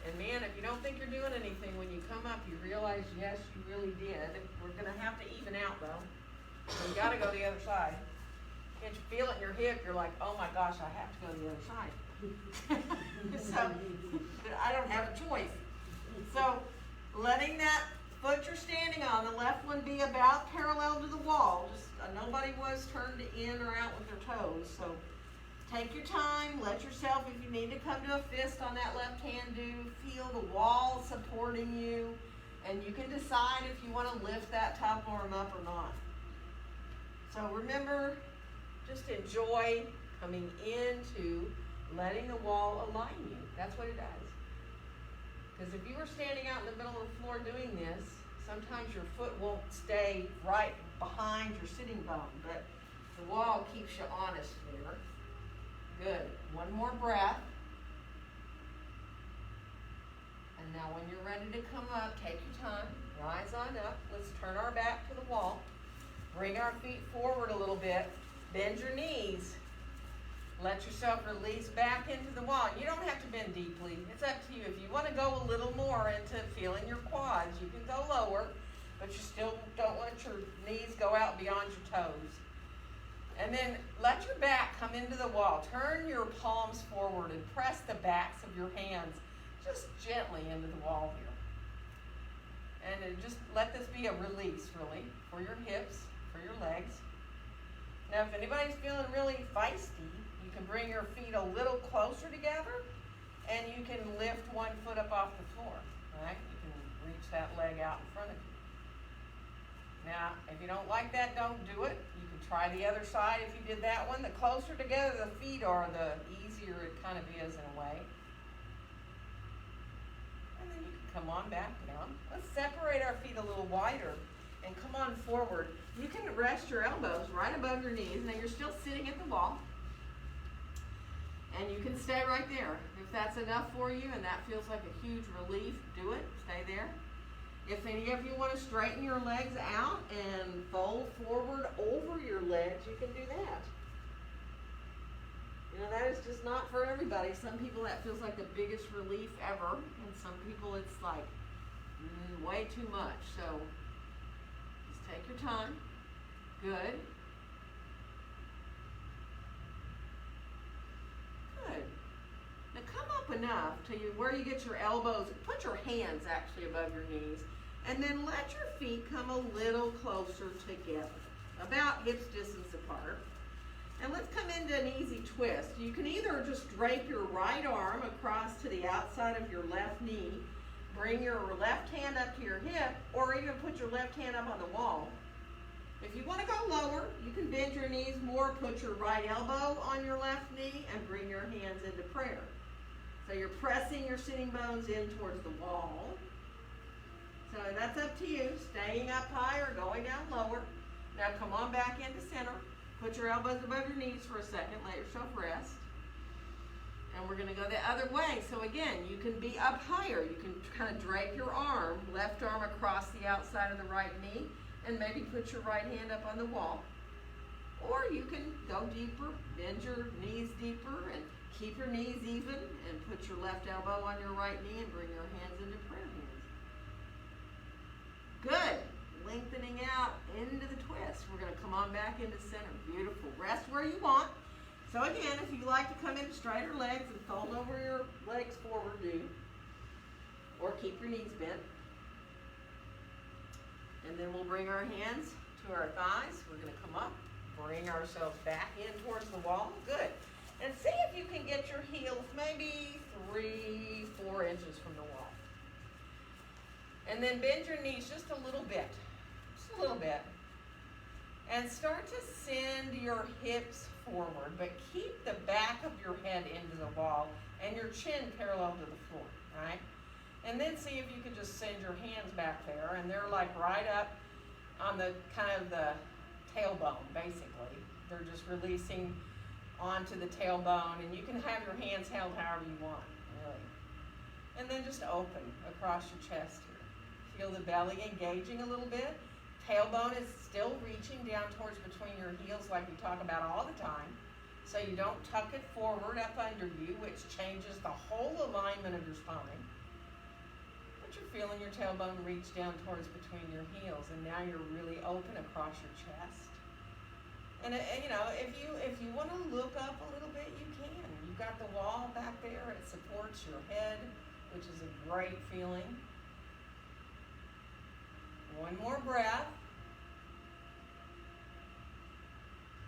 And man, if you don't think you're doing anything, when you come up, you realize, yes, you really did. We're going to have to even out, though. So you got to go the other side. Can't you feel it in your hip? You're like, oh my gosh, I have to go the other side. So, but I don't have a choice. So, letting that foot you're standing on, the left one, be about parallel to the wall. Just nobody was turned in or out with their toes. So, take your time, let yourself, if you need to come to a fist on that left hand, feel the wall supporting you, and you can decide if you want to lift that top arm up or not. So remember, just enjoy coming into letting the wall align you. That's what it does. Because if you were standing out in the middle of the floor doing this, sometimes your foot won't stay right behind your sitting bone, but the wall keeps you honest there. Good. One more breath. And now when you're ready to come up, take your time. Rise on up. Let's turn our back to the wall. Bring our feet forward a little bit. Bend your knees. Let yourself release back into the wall. You don't have to bend deeply. It's up to you. If you want to go a little more into feeling your quads, you can go lower, but you still don't let your knees go out beyond your toes. And then let your back come into the wall. Turn your palms forward and press the backs of your hands just gently into the wall here. And then just let this be a release, really, for your hips, for your legs. Now, if anybody's feeling really feisty, you can bring your feet a little closer together, and you can lift one foot up off the floor, right? You can reach that leg out in front of you. Now, if you don't like that, don't do it. You can try the other side if you did that one. The closer together the feet are, the easier it kind of is in a way. And then you can come on back down. Let's separate our feet a little wider and come on forward. You can rest your elbows right above your knees. Now you're still sitting at the wall. And you can stay right there. If that's enough for you and that feels like a huge relief, do it. Stay there. If any of you want to straighten your legs out and fold forward over your legs, you can do that. You know, that is just not for everybody. Some people that feels like the biggest relief ever, and some people it's like way too much. So just take your time. Good. Good. Now come up enough to where you get your elbows, put your hands actually above your knees, and then let your feet come a little closer together, about hips distance apart. And let's come into an easy twist. You can either just drape your right arm across to the outside of your left knee, bring your left hand up to your hip, or even put your left hand up on the wall. If you want to go lower, you can bend your knees more, put your right elbow on your left knee, and bring your hands into prayer. So you're pressing your sitting bones in towards the wall. So that's up to you, staying up high or going down lower. Now come on back into center. Put your elbows above your knees for a second, let yourself rest. And we're gonna go the other way. So again, you can be up higher. You can kind of drape your arm, left arm across the outside of the right knee, and maybe put your right hand up on the wall. Or you can go deeper, bend your knees deeper, and keep your knees even, and put your left elbow on your right knee and bring your hands into prayer hands. Good. Lengthening out into the twist. We're going to come on back into center. Beautiful. Rest where you want. So again, if you like to come into straighter legs and fold over your legs forward, do. Or keep your knees bent. And then we'll bring our hands to our thighs. We're going to come up, bring ourselves back in towards the wall. Good. And see if you can get your heels maybe 3-4 inches from the wall. And then bend your knees just a little bit. Just a little bit. And start to send your hips forward, but keep the back of your head into the wall and your chin parallel to the floor, right? And then see if you can just send your hands back there, and they're like right up on the kind of the tailbone, basically. They're just releasing onto the tailbone, and you can have your hands held however you want, really. And then just open across your chest here. Feel the belly engaging a little bit. Tailbone is still reaching down towards between your heels like we talk about all the time. So you don't tuck it forward up under you, which changes the whole alignment of your spine. But you're feeling your tailbone reach down towards between your heels, and now you're really open across your chest. And you know, if you want to look up a little bit, you can. You've got the wall back there. It supports your head, which is a great feeling. One more breath.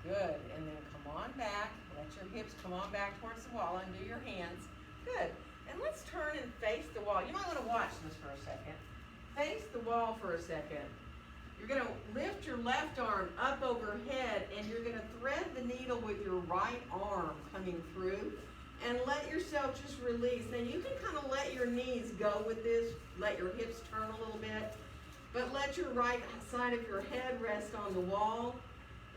Good. And then come on back. Let your hips come on back towards the wall. Undo your hands. Good. And let's turn and face the wall. You might want to watch this for a second. Face the wall for a second. You're going to lift your left arm up overhead, and you're going to thread the needle with your right arm coming through, and let yourself just release. Now you can kind of let your knees go with this, let your hips turn a little bit, but let your right side of your head rest on the wall,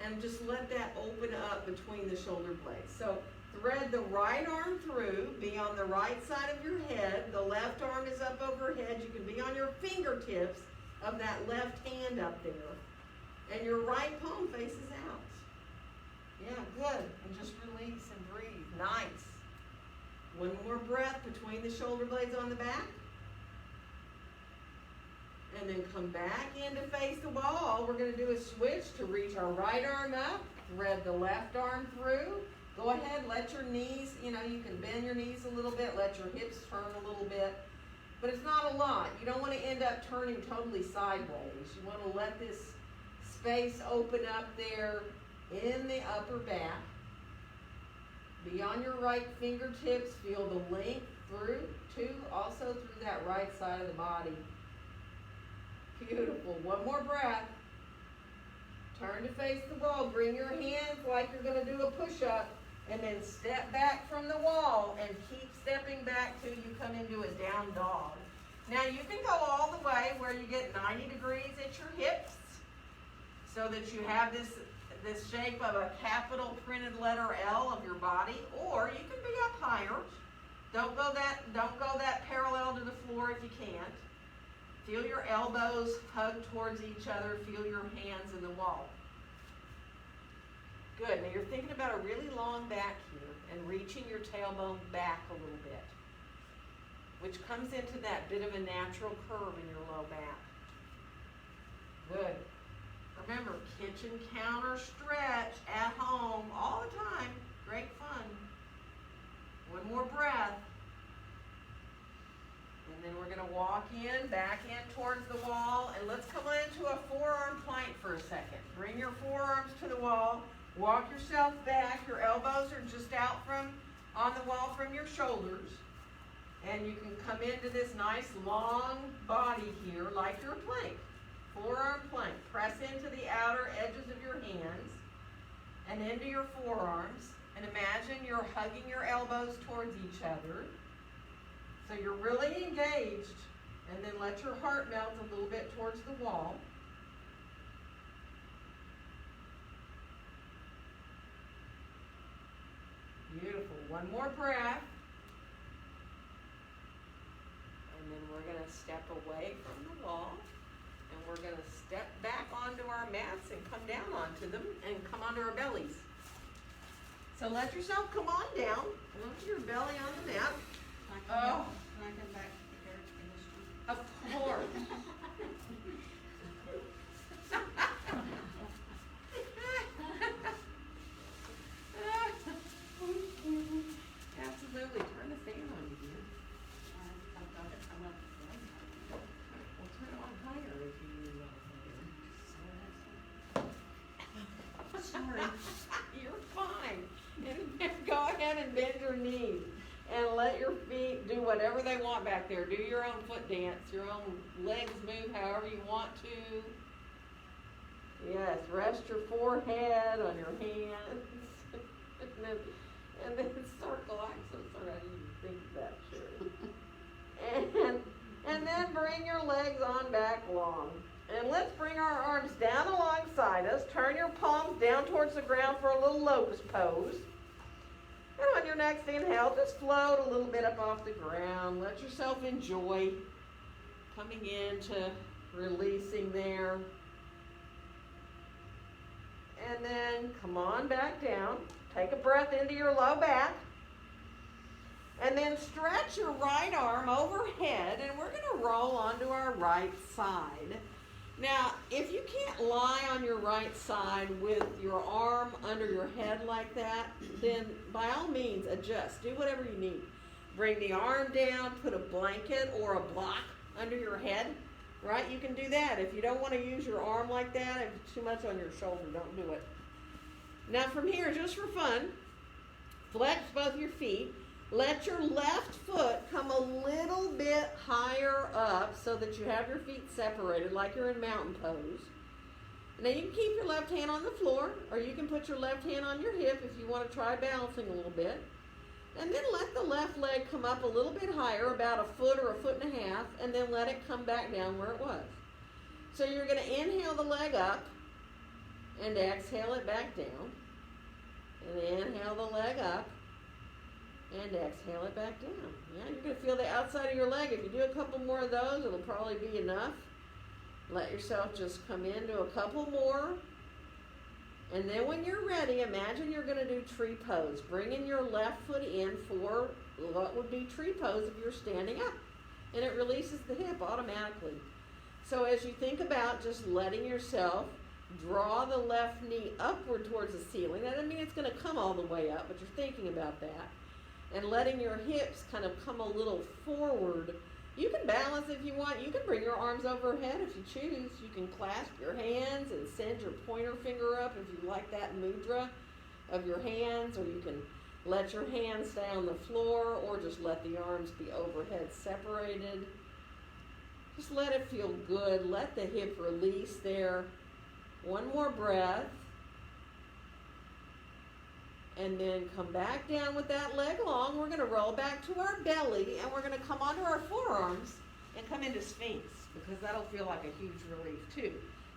and just let that open up between the shoulder blades. So thread the right arm through, be on the right side of your head, the left arm is up overhead, you can be on your fingertips of that left hand up there, and your right palm faces out. Yeah, good. And just release and breathe. Nice. One more breath between the shoulder blades on the back. And then come back in to face the wall. All we're going to do is switch to reach our right arm up, thread the left arm through. Go ahead, let your knees, you can bend your knees a little bit, let your hips turn a little bit. But it's not a lot. You don't want to end up turning totally sideways. You want to let this space open up there in the upper back. Be on your right fingertips. Feel the length also through that right side of the body. Beautiful. One more breath. Turn to face the wall. Bring your hands like you're going to do a push-up. And then step back from the wall and keep stepping back till you come into a down dog. Now you can go all the way where you get 90 degrees at your hips so that you have this shape of a capital printed letter L of your body, or you can be up higher. Don't go that parallel to the floor if you can't. Feel your elbows hug towards each other. Feel your hands in the wall. Good. Now you're thinking about a really long back here and reaching your tailbone back a little bit, which comes into that bit of a natural curve in your low back. Good. Remember, kitchen counter stretch at home all the time. Great fun. One more breath. And then we're going to walk back in towards the wall, and let's come into a forearm plank for a second. Bring your forearms to the wall. Walk yourself back. Your elbows are just out on the wall from your shoulders. And you can come into this nice long body here like you're a plank. Forearm plank. Press into the outer edges of your hands and into your forearms. And imagine you're hugging your elbows towards each other. So you're really engaged, and then let your heart melt a little bit towards the wall. Beautiful. One more breath. And then we're going to step away from the wall, and we're going to step back onto our mats and come down onto them and come onto our bellies. So let yourself come on down, onto your belly on the mat. Can I come back to the air conditioner? Of course. Absolutely. Turn the fan on, dear. I've got it. I want the flame on. We'll turn it on higher if you need it on. Sorry. You're fine. And go ahead and bend your knees and let your feet do whatever they want back there. Do your own foot dance, your own legs move however you want to. Yes, rest your forehead on your hands. and then circle. I'm so sorry I didn't even think of that, Sherry. And then bring your legs on back long. And let's bring our arms down alongside us. Turn your palms down towards the ground for a little locust pose. And on your next inhale, just float a little bit up off the ground. Let yourself enjoy coming into releasing there. And then come on back down. Take a breath into your low back. And then stretch your right arm overhead, and we're going to roll onto our right side. Now, if you can't lie on your right side with your arm under your head like that, then by all means adjust. Do whatever you need. Bring the arm down, put a blanket or a block under your head, right? You can do that. If you don't want to use your arm like that, if it's too much on your shoulder, don't do it. Now from here, just for fun, flex both your feet. Let your left foot come a little bit higher up so that you have your feet separated like you're in mountain pose. Now you can keep your left hand on the floor, or you can put your left hand on your hip if you want to try balancing a little bit. And then let the left leg come up a little bit higher, about a foot or a foot and a half, and then let it come back down where it was. So you're going to inhale the leg up and exhale it back down. And inhale the leg up and exhale it back down. Yeah, you're going to feel the outside of your leg. If you do a couple more of those, it'll probably be enough. Let yourself just come into a couple more. And then when you're ready, imagine you're going to do tree pose. Bringing your left foot in for what would be tree pose if you're standing up. And it releases the hip automatically. So as you think about just letting yourself draw the left knee upward towards the ceiling. That doesn't mean it's going to come all the way up, but you're thinking about that. And letting your hips kind of come a little forward. You can balance if you want. You can bring your arms overhead if you choose. You can clasp your hands and send your pointer finger up if you like that mudra of your hands, or you can let your hands stay on the floor, or just let the arms be overhead separated. Just let it feel good. Let the hip release there. One more breath. And then come back down with that leg long. We're going to roll back to our belly, and we're going to come onto our forearms and come into Sphinx, because that'll feel like a huge relief too.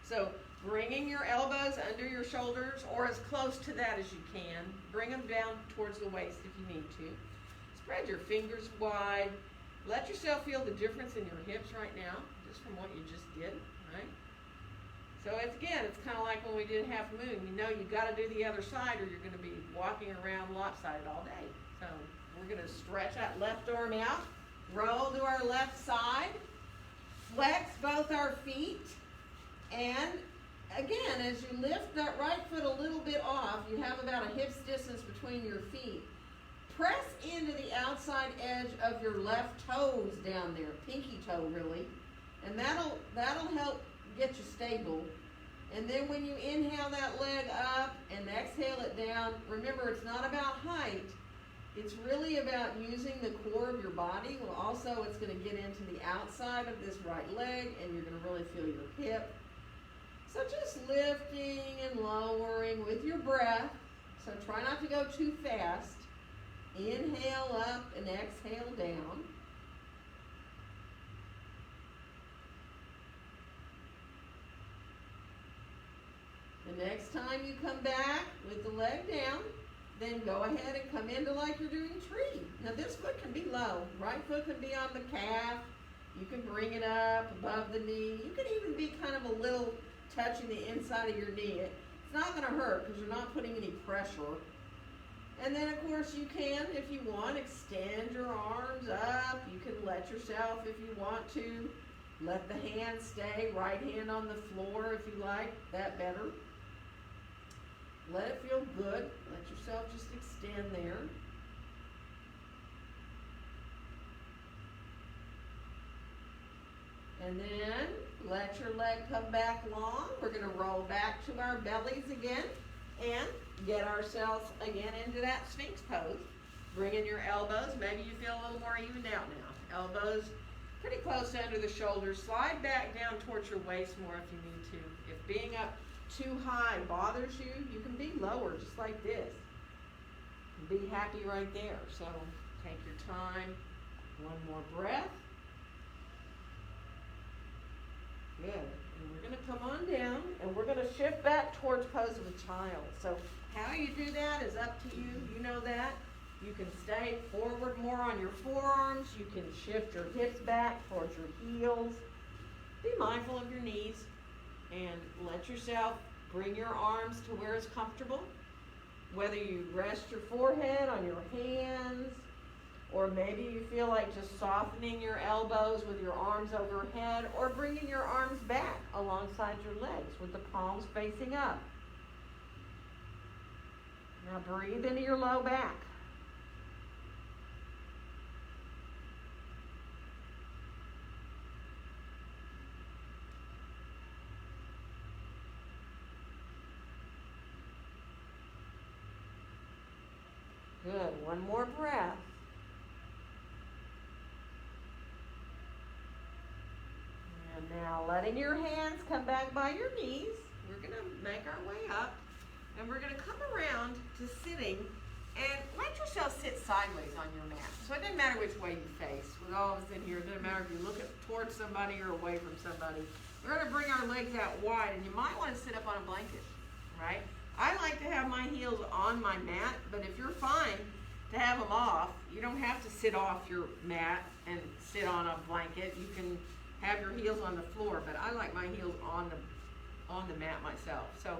So bringing your elbows under your shoulders, or as close to that as you can. Bring them down towards the waist if you need to. Spread your fingers wide. Let yourself feel the difference in your hips right now, just from what you just did, right? So it's kind of like when we did half moon. You know you got to do the other side, or you're going to be walking around lopsided all day. So we're going to stretch that left arm out, roll to our left side, flex both our feet, and again, as you lift that right foot a little bit off, you have about a hip's distance between your feet. Press into the outside edge of your left toes down there, pinky toe really, and that'll help get you stable. And then when you inhale that leg up and exhale it down, remember it's not about height, it's really about using the core of your body. Well, also it's going to get into the outside of this right leg, and you're going to really feel your hip. So just lifting and lowering with your breath. So try not to go too fast. Inhale up and exhale down. next time you come back with the leg down, then go ahead and come into like you're doing tree. Now this foot can be low. Right foot can be on the calf. You can bring it up above the knee. You can even be kind of a little touching the inside of your knee. It's not going to hurt because you're not putting any pressure. And then of course you can, if you want, extend your arms up. You can let yourself, if you want to, let the hand stay, right hand on the floor if you like, that better. Let it feel good. Let yourself just extend there. And then let your leg come back long. We're going to roll back to our bellies again and get ourselves again into that Sphinx pose. Bring in your elbows. Maybe you feel a little more evened out now. Elbows pretty close under the shoulders. Slide back down towards your waist more if you need to. If being up too high bothers you, you can be lower just like this. Be happy right there. So take your time. One more breath. Good. And we're going to come on down and we're going to shift back towards pose of a child. So how you do that is up to you. You know that. You can stay forward more on your forearms. You can shift your hips back towards your heels. Be mindful of your knees and let yourself bring your arms to where it's comfortable. Whether you rest your forehead on your hands, or maybe you feel like just softening your elbows with your arms overhead, or bringing your arms back alongside your legs with the palms facing up. Now breathe into your low back. Good. One more breath. And now letting your hands come back by your knees. We're going to make our way up. And we're going to come around to sitting and let yourself sit sideways on your mat. So it doesn't matter which way you face. With all of us in here, it doesn't matter if you look towards somebody or away from somebody. We're going to bring our legs out wide, and you might want to sit up on a blanket, right? I like to have my heels on my mat, but if you're fine to have them off, you don't have to sit off your mat and sit on a blanket. You can have your heels on the floor, but I like my heels on the mat myself. So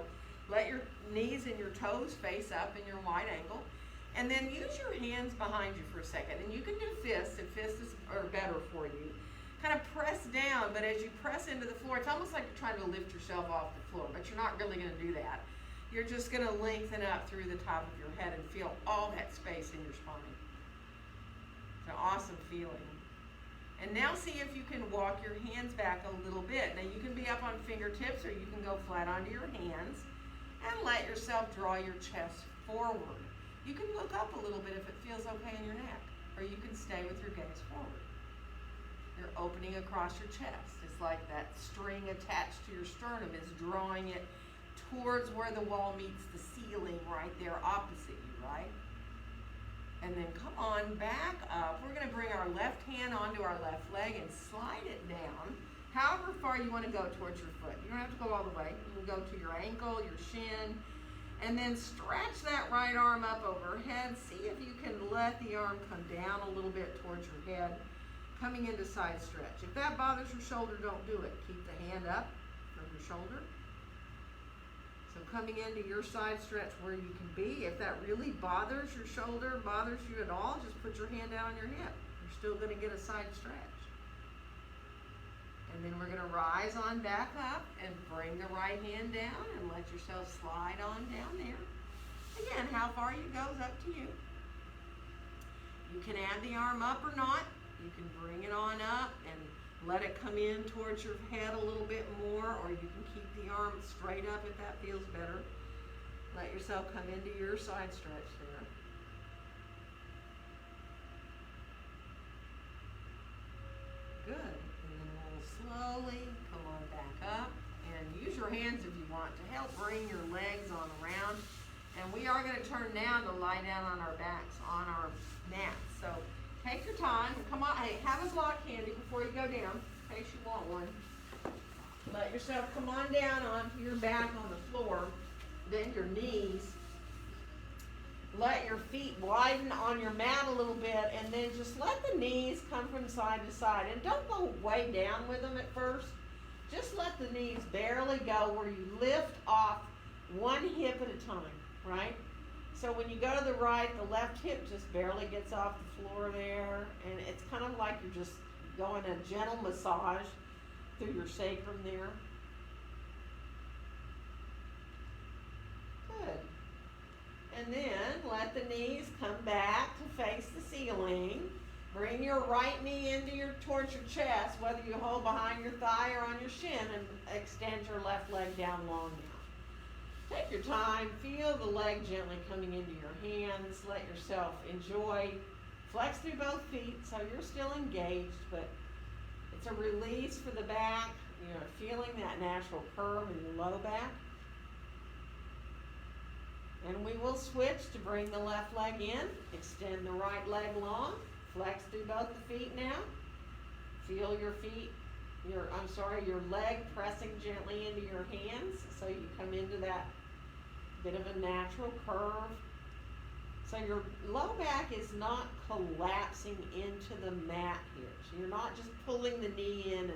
let your knees and your toes face up in your wide angle, and then use your hands behind you for a second. And you can do fists if fists are better for you. Kind of press down, but as you press into the floor, it's almost like you're trying to lift yourself off the floor, but you're not really going to do that. You're just going to lengthen up through the top of your head and feel all that space in your spine. It's an awesome feeling. And now see if you can walk your hands back a little bit. Now you can be up on fingertips or you can go flat onto your hands and let yourself draw your chest forward. You can look up a little bit if it feels okay in your neck, or you can stay with your gaze forward. You're opening across your chest. It's like that string attached to your sternum is drawing it towards where the wall meets the ceiling right there opposite you, right? And then come on back up. We're going to bring our left hand onto our left leg and slide it down however far you want to go towards your foot. You don't have to go all the way. You can go to your ankle, your shin, and then stretch that right arm up overhead. See if you can let the arm come down a little bit towards your head, coming into side stretch. If that bothers your shoulder, don't do it. Keep the hand up from your shoulder. So coming into your side stretch where you can be. If that really bothers your shoulder, bothers you at all, just put your hand down on your hip. You're still going to get a side stretch. And then we're going to rise on back up and bring the right hand down and let yourself slide on down there. Again, how far you go is up to you. You can add the arm up or not. You can bring it on up and let it come in towards your head a little bit more, or you can keep the arm straight up if that feels better. Let yourself come into your side stretch there. Good. And then we'll slowly come on back up and use your hands if you want to help bring your legs on around. And we are going to turn now to lie down on our backs on our mats. So take your time. Come on. Hey, have a block handy before you go down, in case you want one. Let yourself come on down onto your back on the floor. bend your knees. Let your feet widen on your mat a little bit, and then just let the knees come from side to side. And don't go way down with them at first. Just let the knees barely go where you lift off one hip at a time, right? So when you go to the right, the left hip just barely gets off the floor there, and it's kind of like you're just going a gentle massage through your sacrum there. Good. And then let the knees come back to face the ceiling. Bring your right knee towards your chest, whether you hold behind your thigh or on your shin, and extend your left leg down long now. Take your time, feel the leg gently coming into your hands, let yourself enjoy. Flex through both feet so you're still engaged, but it's a release for the back. You're feeling that natural curve in your low back. And we will switch to bring the left leg in, extend the right leg long, flex through both the feet now. Feel your your leg pressing gently into your hands so you come into that bit of a natural curve. So your low back is not collapsing into the mat here. So you're not just pulling the knee in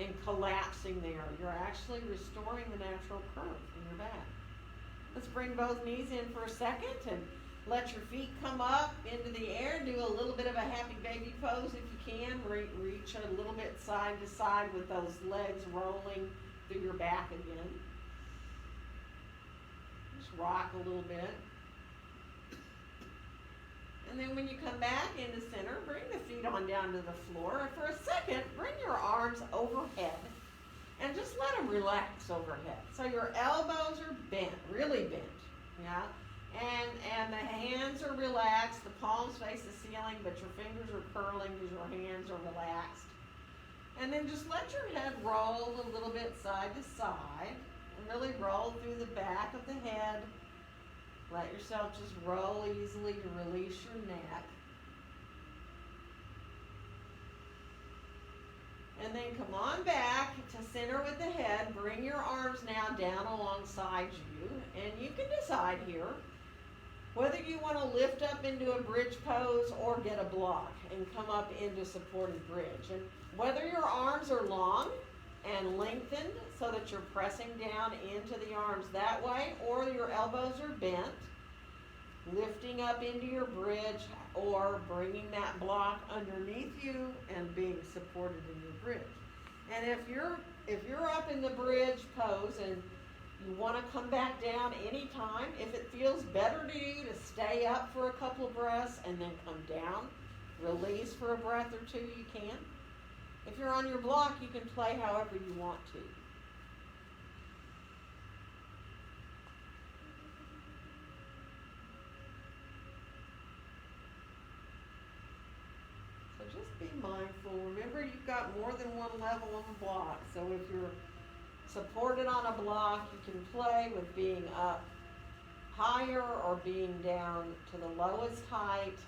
and collapsing there. You're actually restoring the natural curve in your back. Let's bring both knees in for a second and let your feet come up into the air. Do a little bit of a happy baby pose if you can. Reach a little bit side to side with those legs rolling through your back again. Just rock a little bit. And then when you come back into center, bring the feet on down to the floor. And for a second, bring your arms overhead. And just let them relax overhead. So your elbows are bent, really bent, yeah? And the hands are relaxed, the palms face the ceiling, but your fingers are curling because your hands are relaxed. And then just let your head roll a little bit side to side, and really roll through the back of the head. Let yourself just roll easily to release your neck. And then come on back to center with the head. Bring your arms now down alongside you. And you can decide here whether you want to lift up into a bridge pose or get a block and come up into supported bridge. And whether your arms are long and lengthened so that you're pressing down into the arms that way, or your elbows are bent, lifting up into your bridge, or bringing that block underneath you and being supported in your bridge. And if you're up in the bridge pose and you want to come back down anytime, if it feels better to you to stay up for a couple of breaths and then come down, release for a breath or two, you can. If you're on your block, you can play however you want to. Just be mindful. Remember, you've got more than one level of a block. So if you're supported on a block, you can play with being up higher or being down to the lowest height.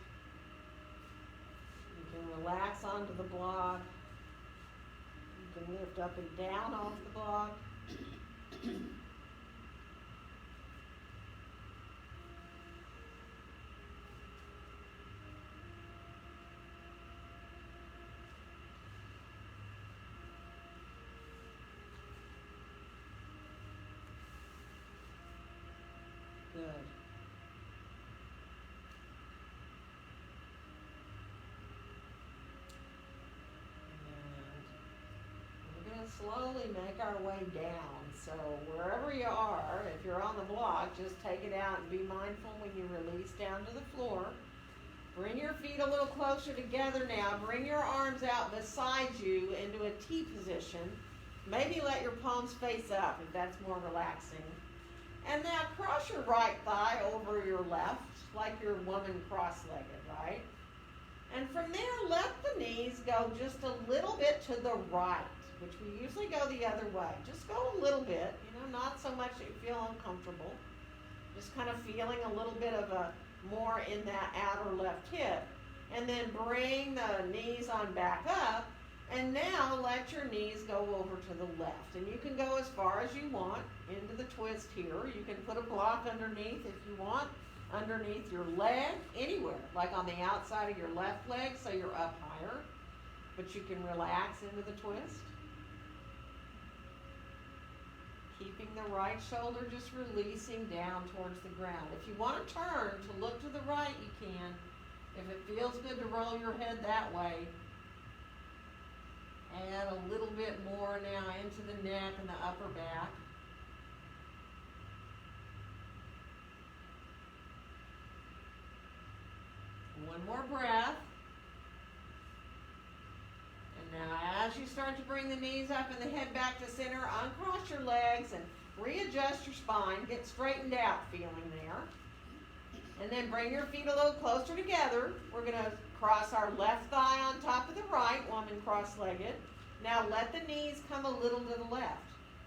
You can relax onto the block. You can lift up and down off the block. Good. And we're going to slowly make our way down. So wherever you are, if you're on the block, just take it out and be mindful when you release down to the floor. Bring your feet a little closer together now. Bring your arms out beside you into a T position. Maybe let your palms face up if that's more relaxing. And now cross your right thigh over your left, like you're woman cross-legged, right? And from there, let the knees go just a little bit to the right, which we usually go the other way. Just go a little bit, not so much that you feel uncomfortable. Just kind of feeling a little bit of a more in that outer left hip. And then bring the knees on back up And now let your knees go over to the left. And you can go as far as you want into the twist here. You can put a block underneath if you want, underneath your leg, anywhere, like on the outside of your left leg so you're up higher. But you can relax into the twist. Keeping the right shoulder just releasing down towards the ground. If you want to turn to look to the right, you can. If it feels good to roll your head that way, add a little bit more now into the neck and the upper back. One more breath. And now as you start to bring the knees up and the head back to center, uncross your legs and readjust your spine. Get straightened out feeling there. And then bring your feet a little closer together. We're going to cross our left thigh on top of the right, woman cross-legged. Now let the knees come a little to the left.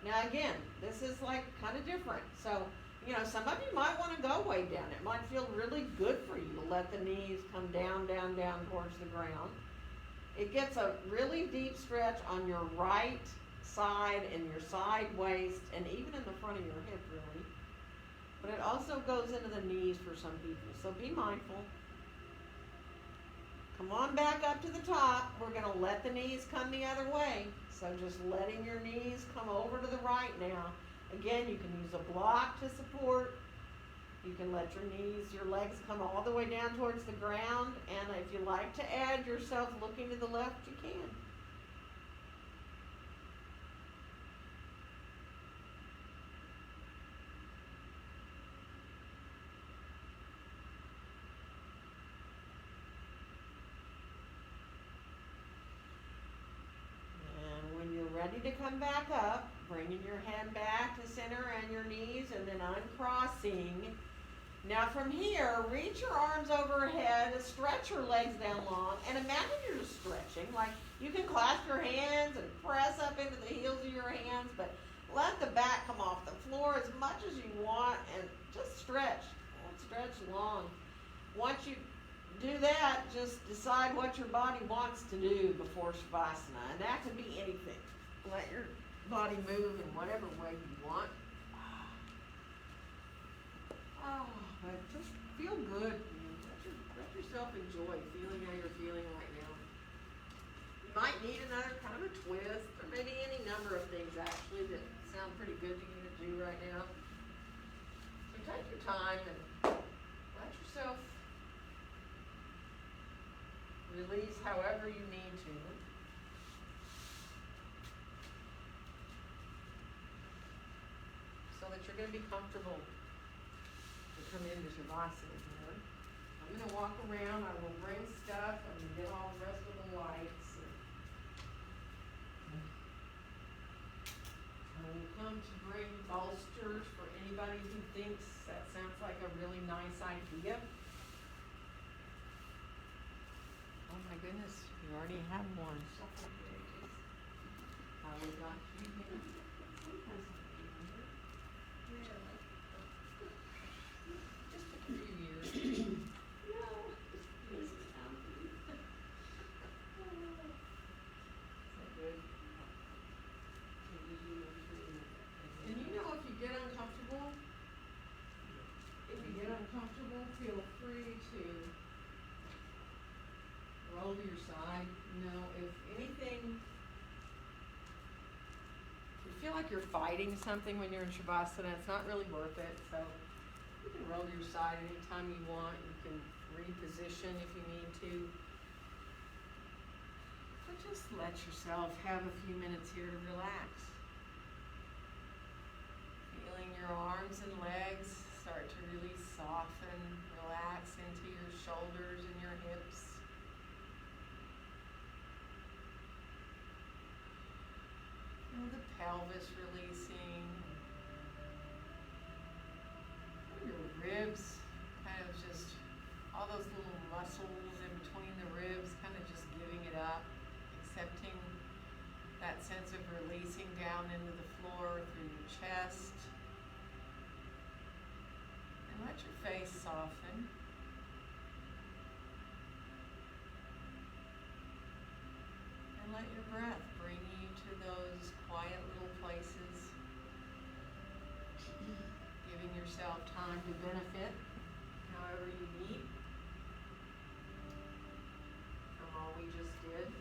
Now again, this is like kind of different. So, you know, some of you might want to go way down. It might feel really good for you to let the knees come down, down, down towards the ground. It gets a really deep stretch on your right side and your side waist and even in the front of your hip, really. But it also goes into the knees for some people, so be mindful. Come on back up to the top. We're going to let the knees come the other way. So just letting your knees come over to the right now. Again, you can use a block to support. You can let your knees, your legs come all the way down towards the ground. And if you like to add yourself looking to the left, you can. Ready to come back up, bringing your head back to center and your knees, and then uncrossing. Now from here, reach your arms overhead, stretch your legs down long, and imagine you're just stretching. Like you can clasp your hands and press up into the heels of your hands, but let the back come off the floor as much as you want, and just stretch. Don't stretch long. Once you do that, just decide what your body wants to do before Shavasana, and that could be anything. Let your body move in whatever way you want. But just feel good. Let yourself enjoy feeling how you're feeling right now. You might need another kind of a twist, or maybe any number of things actually that sound pretty good to you to do right now. So take your time and let yourself release however you need to. So that you're going to be comfortable to come into Shavasana here. I'm going to walk around. I will bring stuff. I'm going to get all the rest of the lights. I will come to bring bolsters for anybody who thinks that sounds like a really nice idea. Oh my goodness, you already have one. I would not keep him. Just a few years. No. This is comfy. Is that good? And you know, if you get uncomfortable, feel free to roll to your side. You know, if anything, if you feel like you're fighting something when you're in Shavasana, it's not really worth it. So you can roll to your side anytime you want. You can reposition if you need to. But just let yourself have a few minutes here to relax. Feeling your arms and legs start to really soften, relax into your shoulders and your hips. Feel the pelvis releasing. Feel your ribs, kind of just all those little muscles in between the ribs, kind of just giving it up, accepting that sense of releasing down into the floor through your chest. And let your face soften. And let your breath bring you to those quiet little places, giving yourself time to benefit however you need from all we just did. And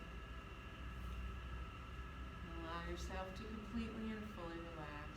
allow yourself to completely and fully relax.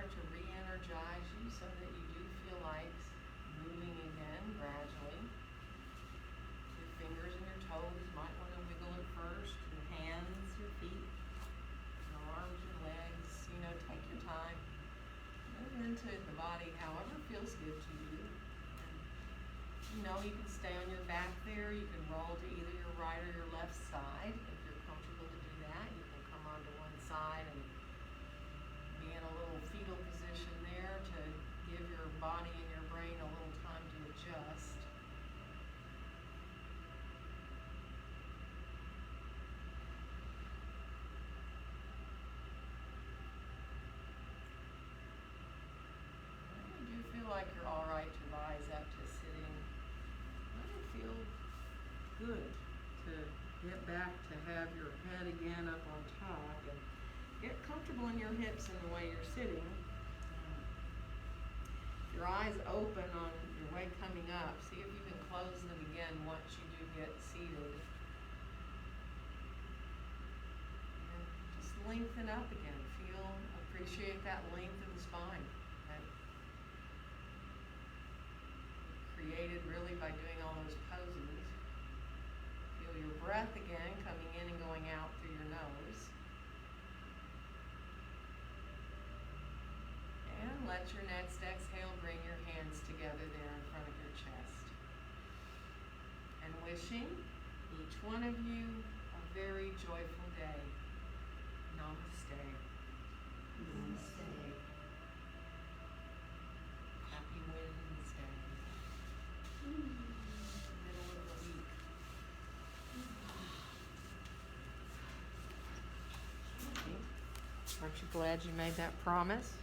start to re-energize you so that you do feel like moving again gradually. Your fingers and your toes might want to wiggle at first, your hands, your feet, your arms, your legs, take your time. Move into the body however feels good to you. And, you can stay on your back there, you can roll to either your right or your left side. If you're comfortable to do that, you can come onto one side and be in a little fetal position there to give your body and your brain a little time to adjust. You do feel like you're all right to rise up to sitting. Let it feel good to get back to have your head again up on top and get comfortable in your hips and the way you're sitting. Your eyes open on your way coming up. See if you can close them again once you do get seated. And just lengthen up again. Appreciate that length of the spine. That created really by doing all those poses. Feel your breath again coming in and going out through your nose. And let your next exhale bring your hands together there in front of your chest. And wishing each one of you a very joyful day. Namaste. Namaste. Happy Wednesday. Middle of the week. Aren't you glad you made that promise?